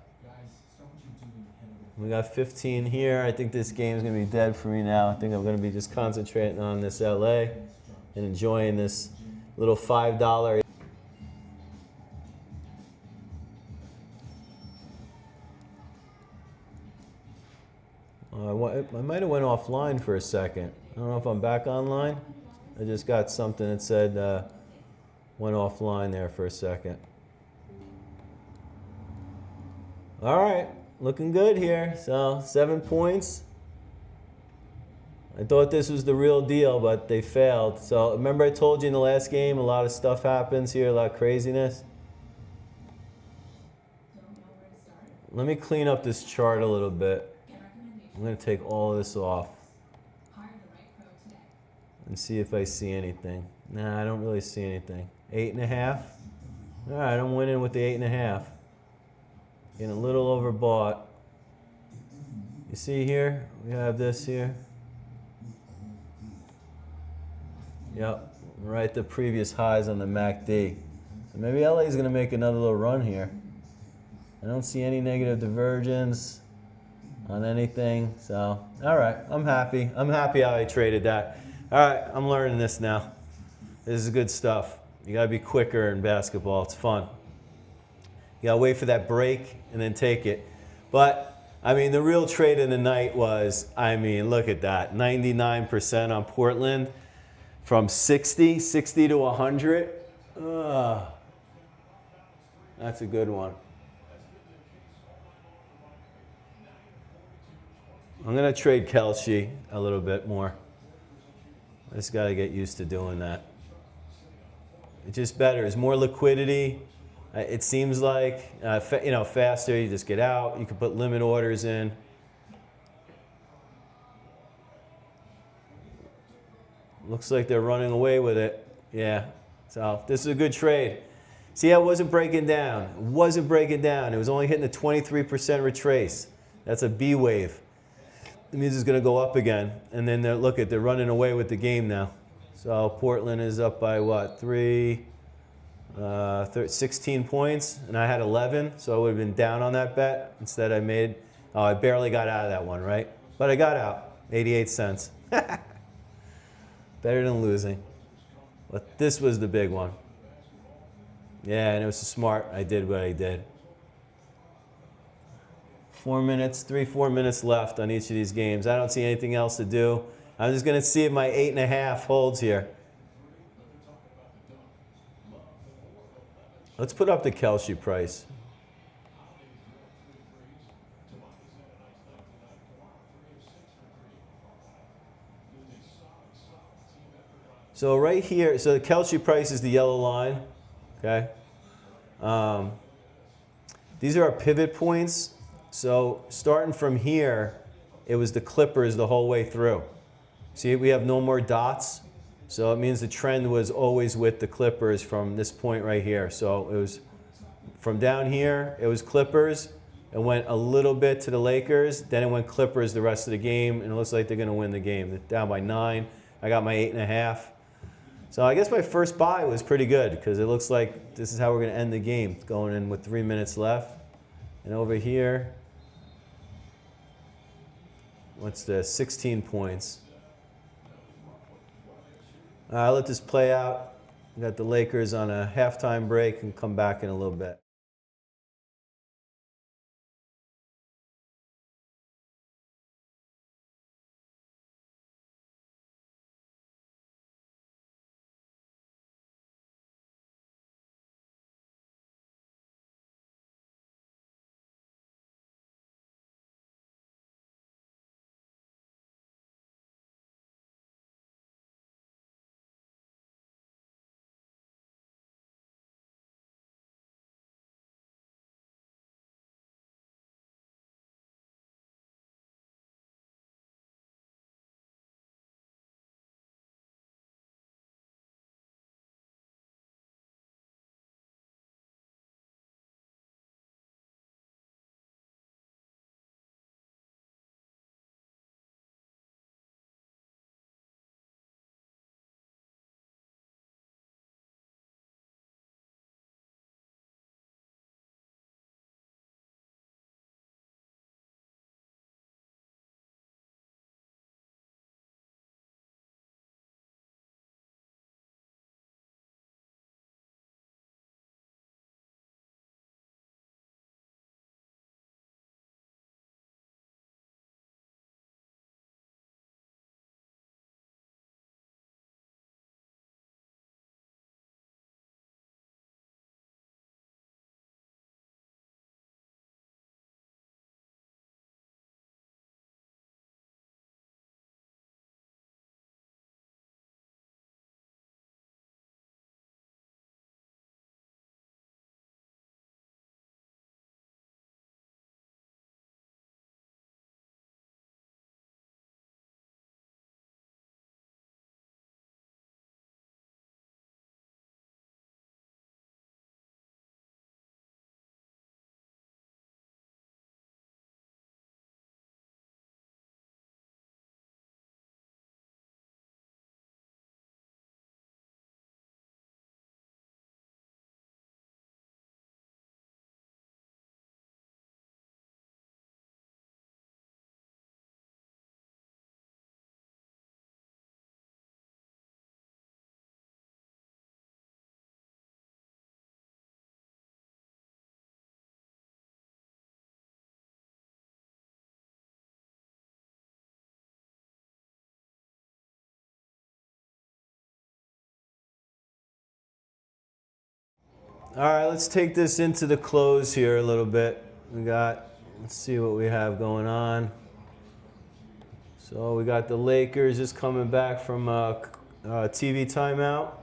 We got 15 here. I think this game's gonna be dead for me now. I think I'm gonna be just concentrating on this LA and enjoying this little $5. I might have went offline for a second. I don't know if I'm back online. I just got something that said went offline there for a second. All right, looking good here. So 7 points. I thought this was the real deal, but they failed. So remember I told you in the last game, a lot of stuff happens here, a lot of craziness. Let me clean up this chart a little bit. I'm going to take all of this off and see if I see anything. Nah, I don't really see anything. 8.5. All right, I'm winning with the 8.5. Getting a little overbought. You see here, we have this here. Yep, right at the previous highs on the MACD. So maybe LA is going to make another little run here. I don't see any negative divergence on anything. So, all right, I'm happy. I'm happy how I traded that. All right, I'm learning this now. This is good stuff. You got to be quicker in basketball. It's fun. You got to wait for that break and then take it. But, I mean, the real trade of the night was, I mean, look at that. 99% on Portland from 60 to 100. That's a good one. I'm going to trade Kelce a little bit more. I just got to get used to doing that. It's just better. It's more liquidity. It seems like, you know, faster. You just get out. You can put limit orders in. Looks like they're running away with it. Yeah. So this is a good trade. See how it wasn't breaking down? It wasn't breaking down. It was only hitting a 23% retrace. That's a B wave. It means it's going to go up again. And then look at, they're running away with the game now. So Portland is up by what? 16 points. And I had 11, so I would have been down on that bet. Instead I made, oh, I barely got out of that one, right? But I got out, 88 cents. Better than losing. But this was the big one. Yeah, and it was smart. I did what I did. 4 minutes, 4 minutes left on each of these games. I don't see anything else to do. I'm just going to see if my 8.5 holds here. Let's put up the Kelce price. So right here, so the Kelce price is the yellow line, okay? These are our pivot points. So starting from here, it was the Clippers the whole way through. See, we have no more dots. So it means the trend was always with the Clippers from this point right here. So it was from down here, it was Clippers. It went a little bit to the Lakers. Then it went Clippers the rest of the game. And it looks like they're going to win the game. They're down by 9. I got my 8.5. So I guess my first buy was pretty good because it looks like this is how we're going to end the game, going in with 3 minutes left. And over here, what's this? 16 points. I'll let this play out. We got the Lakers on a halftime break and come back in a little bit. All right, let's take this into the close here a little bit. Let's see what we have going on. So we got the Lakers just coming back from TV timeout.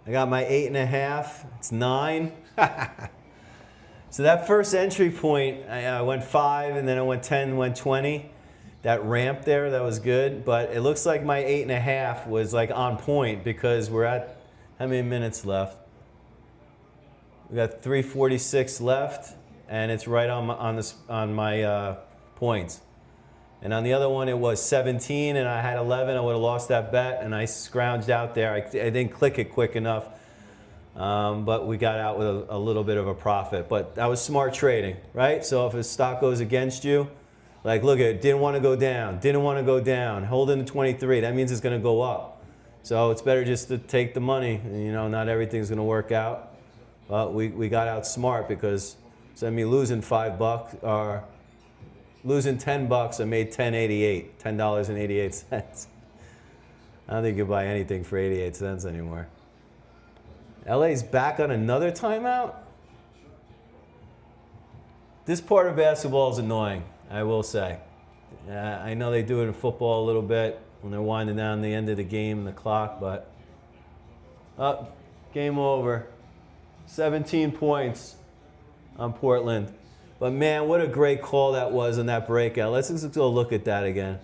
I got my 8.5. It's 9. So that first entry point, I went 5, and then I went 10, went 20. That ramp there, that was good. But it looks like my 8.5 was like on point because we're at, how many minutes left? We got 3:46 left, and it's right on my points. And on the other one, it was 17, and I had 11. I would have lost that bet, and I scrounged out there. I didn't click it quick enough, but we got out with a little bit of a profit. But that was smart trading, right? So if a stock goes against you, like look at it, didn't want to go down, holding the 23, that means it's going to go up. So it's better just to take the money. You know, not everything's going to work out. But we got out smart because instead of me losing $5 or losing $10, I made $10.88. I don't think you can buy anything for 88 cents anymore. LA's back on another timeout? This part of basketball is annoying, I will say. I know they do it in football a little bit when they're winding down the end of the game and the clock, but game over. 17 points on Portland. But man, what a great call that was in that breakout. Let's just go look at that again.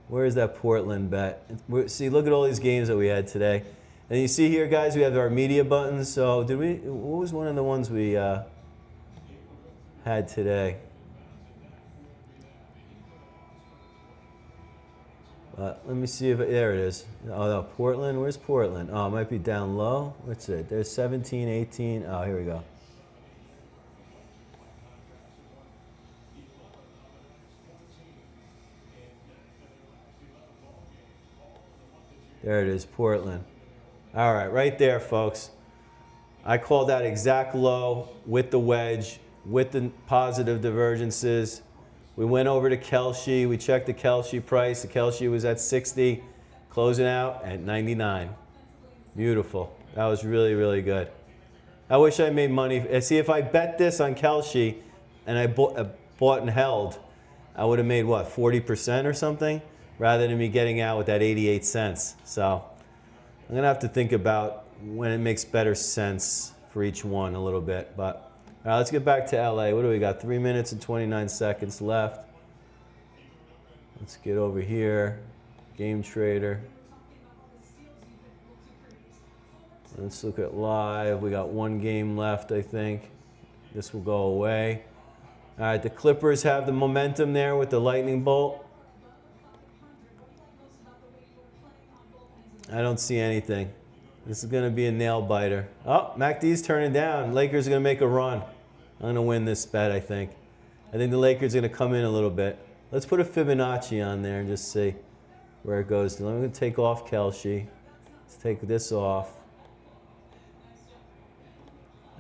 Where is that Portland bet? See, look at all these games that we had today. And you see here, guys, we have our media buttons. So what was one of the ones we had today? Let me see if there it is. Oh, no, Portland. Where's Portland? Oh, it might be down low. What's it? There's 17, 18. Oh, here we go. There it is, Portland. All right, right there, folks. I called that exact low with the wedge, with the positive divergences. We went over to Kelce. We checked the Kelce price. The Kelce was at 60, closing out at 99. Beautiful. That was really, really good. I wish I made money. See, if I bet this on Kelce and I bought and held, I would have made, what, 40% or something? Rather than me getting out with that 88 cents. So I'm going to have to think about when it makes better sense for each one a little bit. But all right, let's get back to LA. What do we got? 3 minutes and 29 seconds left. Let's get over here. Game Trader. Let's look at live. We got one game left, I think. This will go away. All right, the Clippers have the momentum there with the lightning bolt. I don't see anything. This is going to be a nail biter. Oh, MACD's turning down. Lakers are going to make a run. I'm going to win this bet, I think. I think the Lakers are going to come in a little bit. Let's put a Fibonacci on there and just see where it goes. I'm going to take off Kelce. Let's take this off.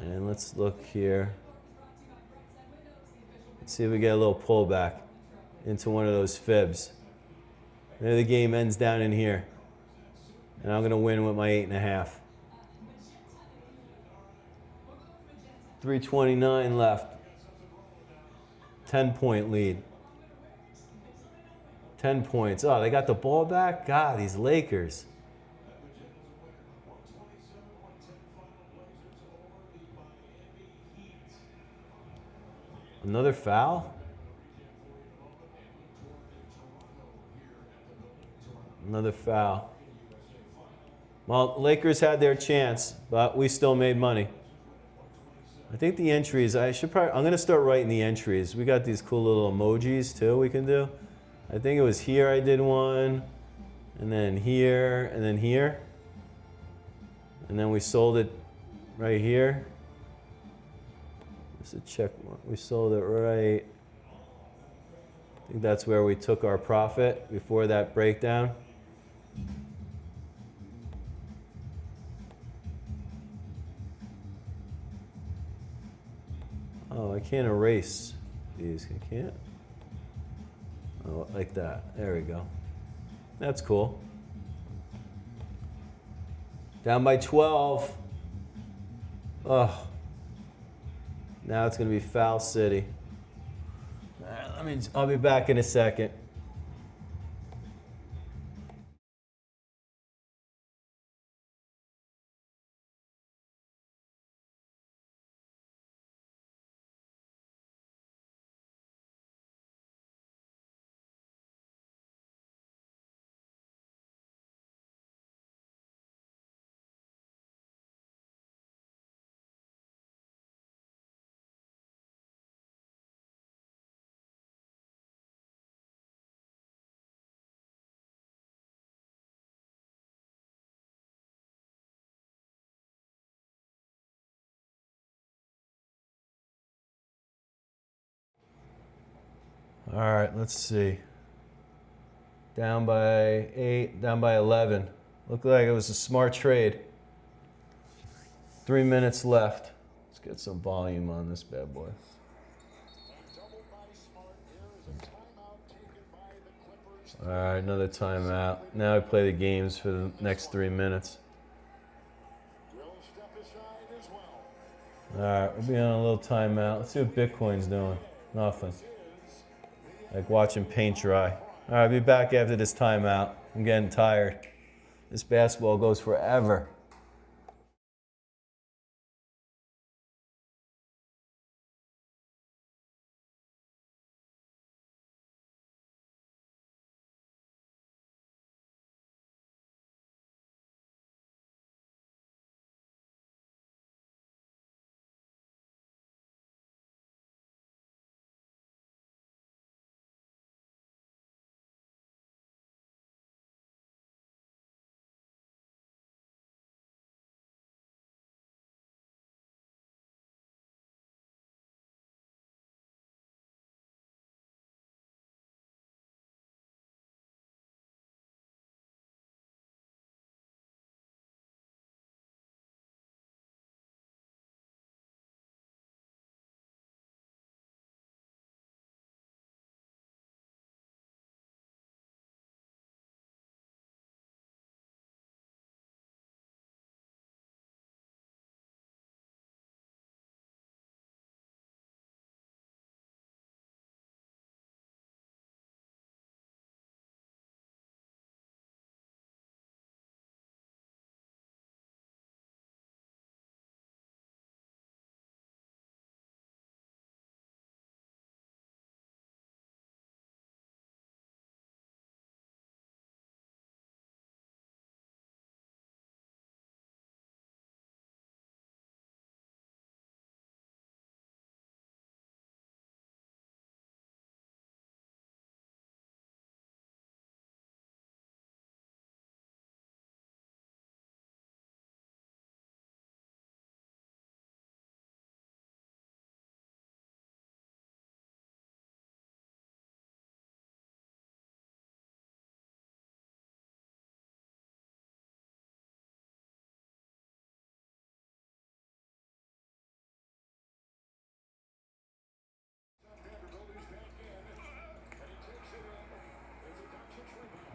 And let's look here. Let's see if we get a little pullback into one of those fibs. Maybe the game ends down in here. And I'm going to win with my 8.5. 3:29 left. 10-point lead. 10 points. Oh, they got the ball back? God, these Lakers. Another foul? Another foul. Well, Lakers had their chance, but we still made money. I think the entries, I'm going to start writing the entries. We got these cool little emojis too we can do. I think it was here I did one, and then here, and then here. And then we sold it right here. Just to check, we sold it right. I think that's where we took our profit before that breakdown. Oh, I can't erase these. I can't. Oh, like that. There we go. That's cool. Down by 12. Oh, now it's gonna be Foul City. All right, I'll be back in a second. All right, let's see. Down by 8, down by 11. Looked like it was a smart trade. 3 minutes left. Let's get some volume on this bad boy. All right, another timeout. Now I play the games for the next 3 minutes. All right, we'll be on a little timeout. Let's see what Bitcoin's doing. Nothing. Like watching paint dry. All right, I'll be back after this timeout. I'm getting tired. This basketball goes forever.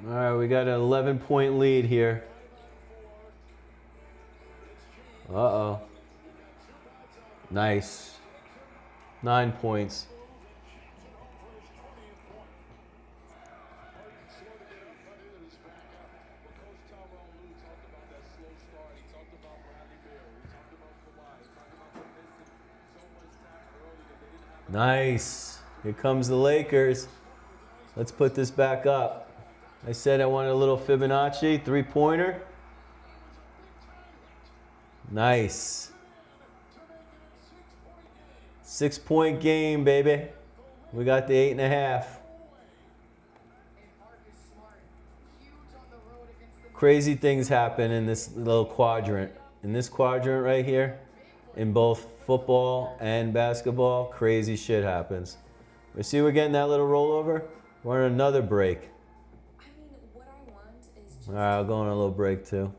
All right, we got an 11-point lead here. Uh-oh. Nice. 9 points. Nice. Here comes the Lakers. Let's put this back up. I said I wanted a little Fibonacci, 3-pointer. Nice. 6-point game, baby. We got the 8.5. Crazy things happen in this little quadrant. In this quadrant right here, in both football and basketball, crazy shit happens. We see we're getting that little rollover. We're on another break. All right, I'll go on a little break too.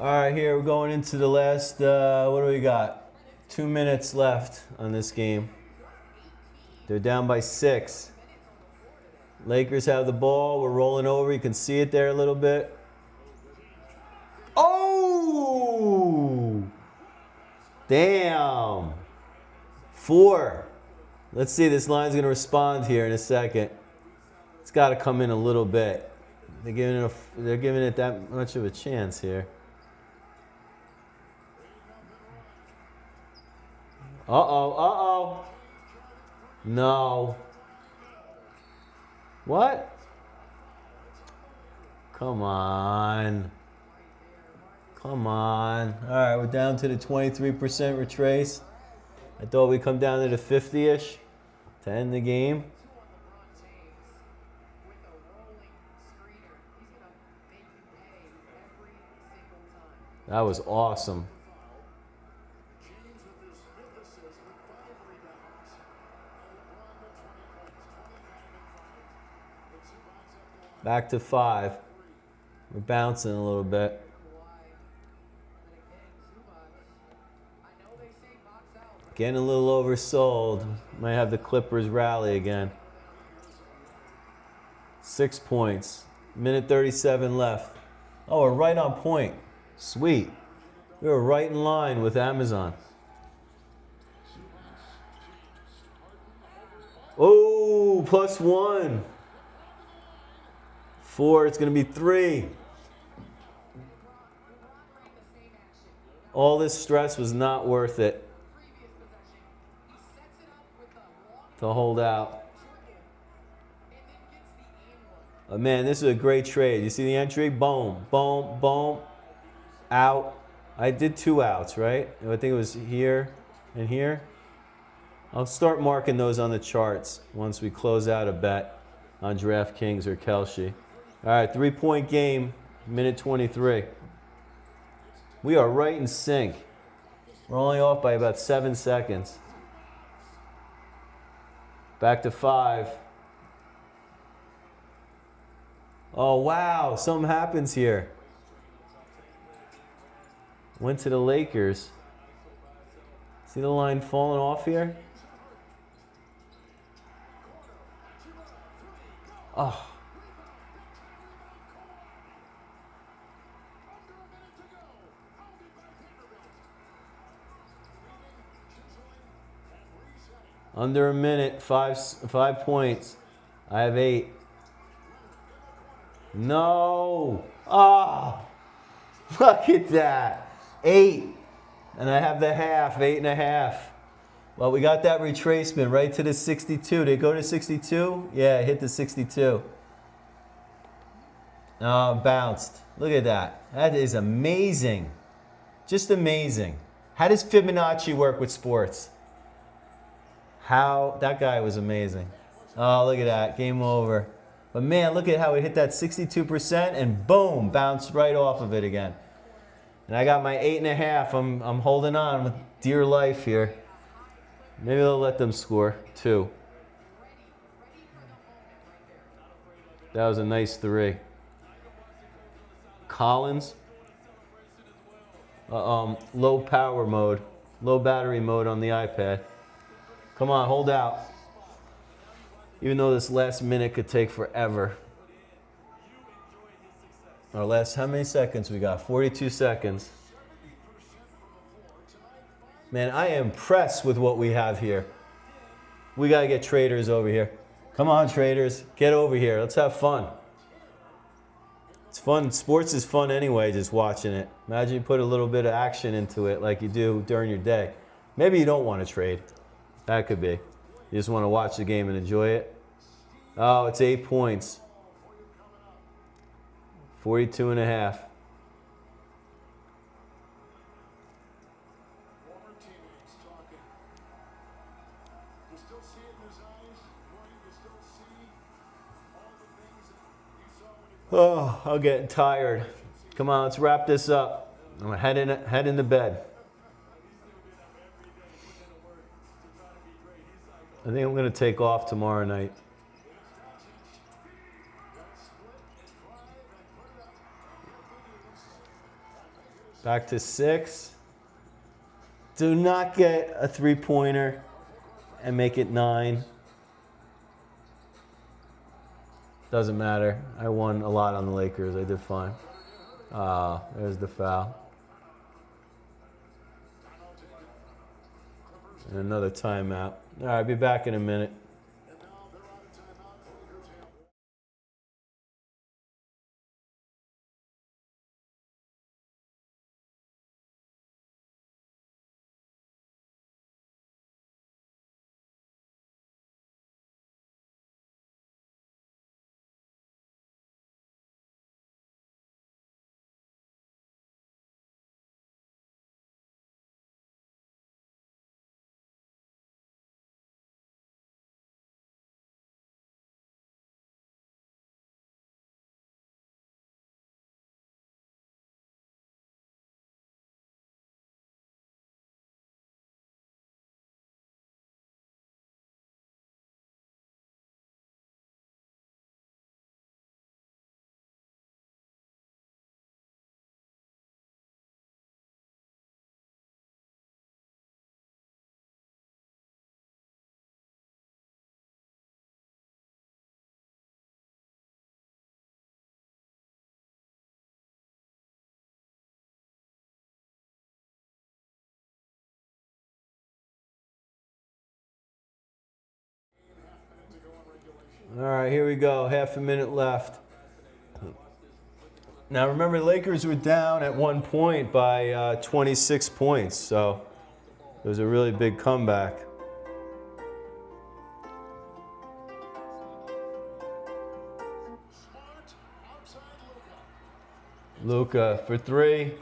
All right, here we're going into the last, what do we got? 2 minutes left on this game. They're down by 6. Lakers have the ball. We're rolling over. You can see it there a little bit. Oh! Damn. 4. Let's see. This line's going to respond here in a second. It's got to come in a little bit. They're giving it that much of a chance here. Uh-oh. No. What? Come on. Come on. All right, we're down to the 23% retrace. I thought we'd come down to the 50-ish to end the game. That was awesome. Back to 5. We're bouncing a little bit. Getting a little oversold. Might have the Clippers rally again. 6 points. Minute 37 left. Oh, we're right on point. Sweet. We were right in line with Amazon. Oh, +1. 4, it's going to be 3. All this stress was not worth it to hold out. Oh, man, this is a great trade. You see the entry? Boom, boom, boom. Out. I did 2 outs, right? I think it was here and here. I'll start marking those on the charts once we close out a bet on DraftKings or Kalshi. All right, 3-point game, minute 23. We are right in sync. We're only off by about 7 seconds. Back to 5. Oh, wow, something happens here. Went to the Lakers. See the line falling off here? Oh. Under a minute, 5 points. I have 8. No. Ah. Oh, look at that. 8. And I have the half, 8.5. Well, we got that retracement right to the 62. Did it go to 62? Yeah, it hit the 62. Oh, bounced. Look at that. That is amazing. Just amazing. How does Fibonacci work with sports? How? That guy was amazing. Oh, look at that. Game over. But man, look at how it hit that 62% and boom, bounced right off of it again. And I got my 8.5. I'm holding on with dear life here. Maybe they'll let them score 2. That was a nice 3. Collins. Low power mode. Low battery mode on the iPad. Come on, hold out. Even though this last minute could take forever. Our last, how many seconds we got? 42 seconds. Man, I am impressed with what we have here. We got to get traders over here. Come on, traders. Get over here. Let's have fun. It's fun. Sports is fun anyway, just watching it. Imagine you put a little bit of action into it like you do during your day. Maybe you don't want to trade. That could be. You just want to watch the game and enjoy it. Oh, it's 8 points. 42.5. Oh, I'm getting tired. Come on, let's wrap this up. I'm heading to bed. I think I'm going to take off tomorrow night. Back to 6. Do not get a 3-pointer and make it 9. Doesn't matter. I won a lot on the Lakers. I did fine. There's the foul. And another timeout. All right, I'll be back in a minute. All right, here we go. Half a minute left. Now remember, Lakers were down at one point by 26 points, so it was a really big comeback. Luka for 3.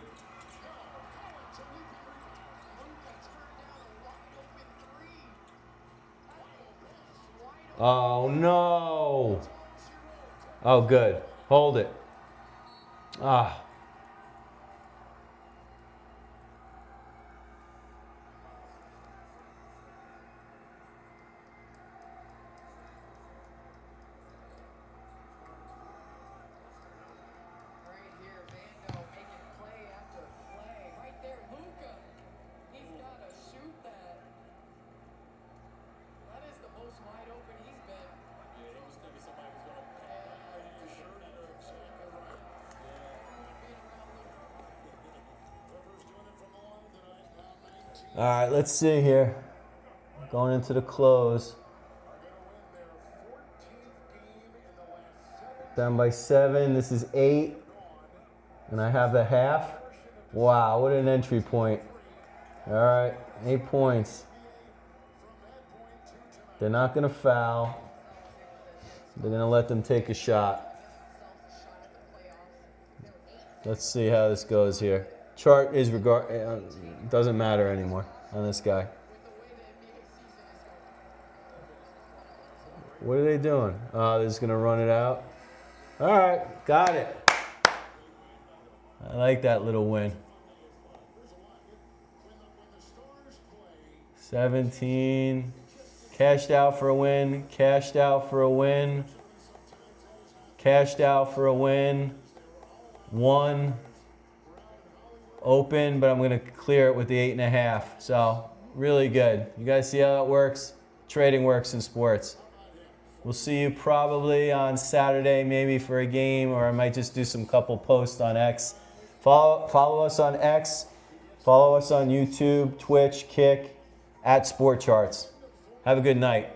Oh, no. Oh, good. Hold it. Ah. All right, let's see here. Going into the close. Down by 7. This is 8. And I have the half. Wow, what an entry point. All right, 8 points. They're not going to foul. They're going to let them take a shot. Let's see how this goes here. Chart is doesn't matter anymore on this guy. What are they doing? Oh, they're just going to run it out. All right, got it. I like that little win. 17. Cashed out for a win. Cashed out for a win. Cashed out for a win. 1. Open, but I'm going to clear it with the 8.5. So, really good. You guys see how that works? Trading works in sports. We'll see you probably on Saturday, maybe for a game, or I might just do some couple posts on X. Follow us on X. Follow us on YouTube, Twitch, Kick, @SportCharts. Have a good night.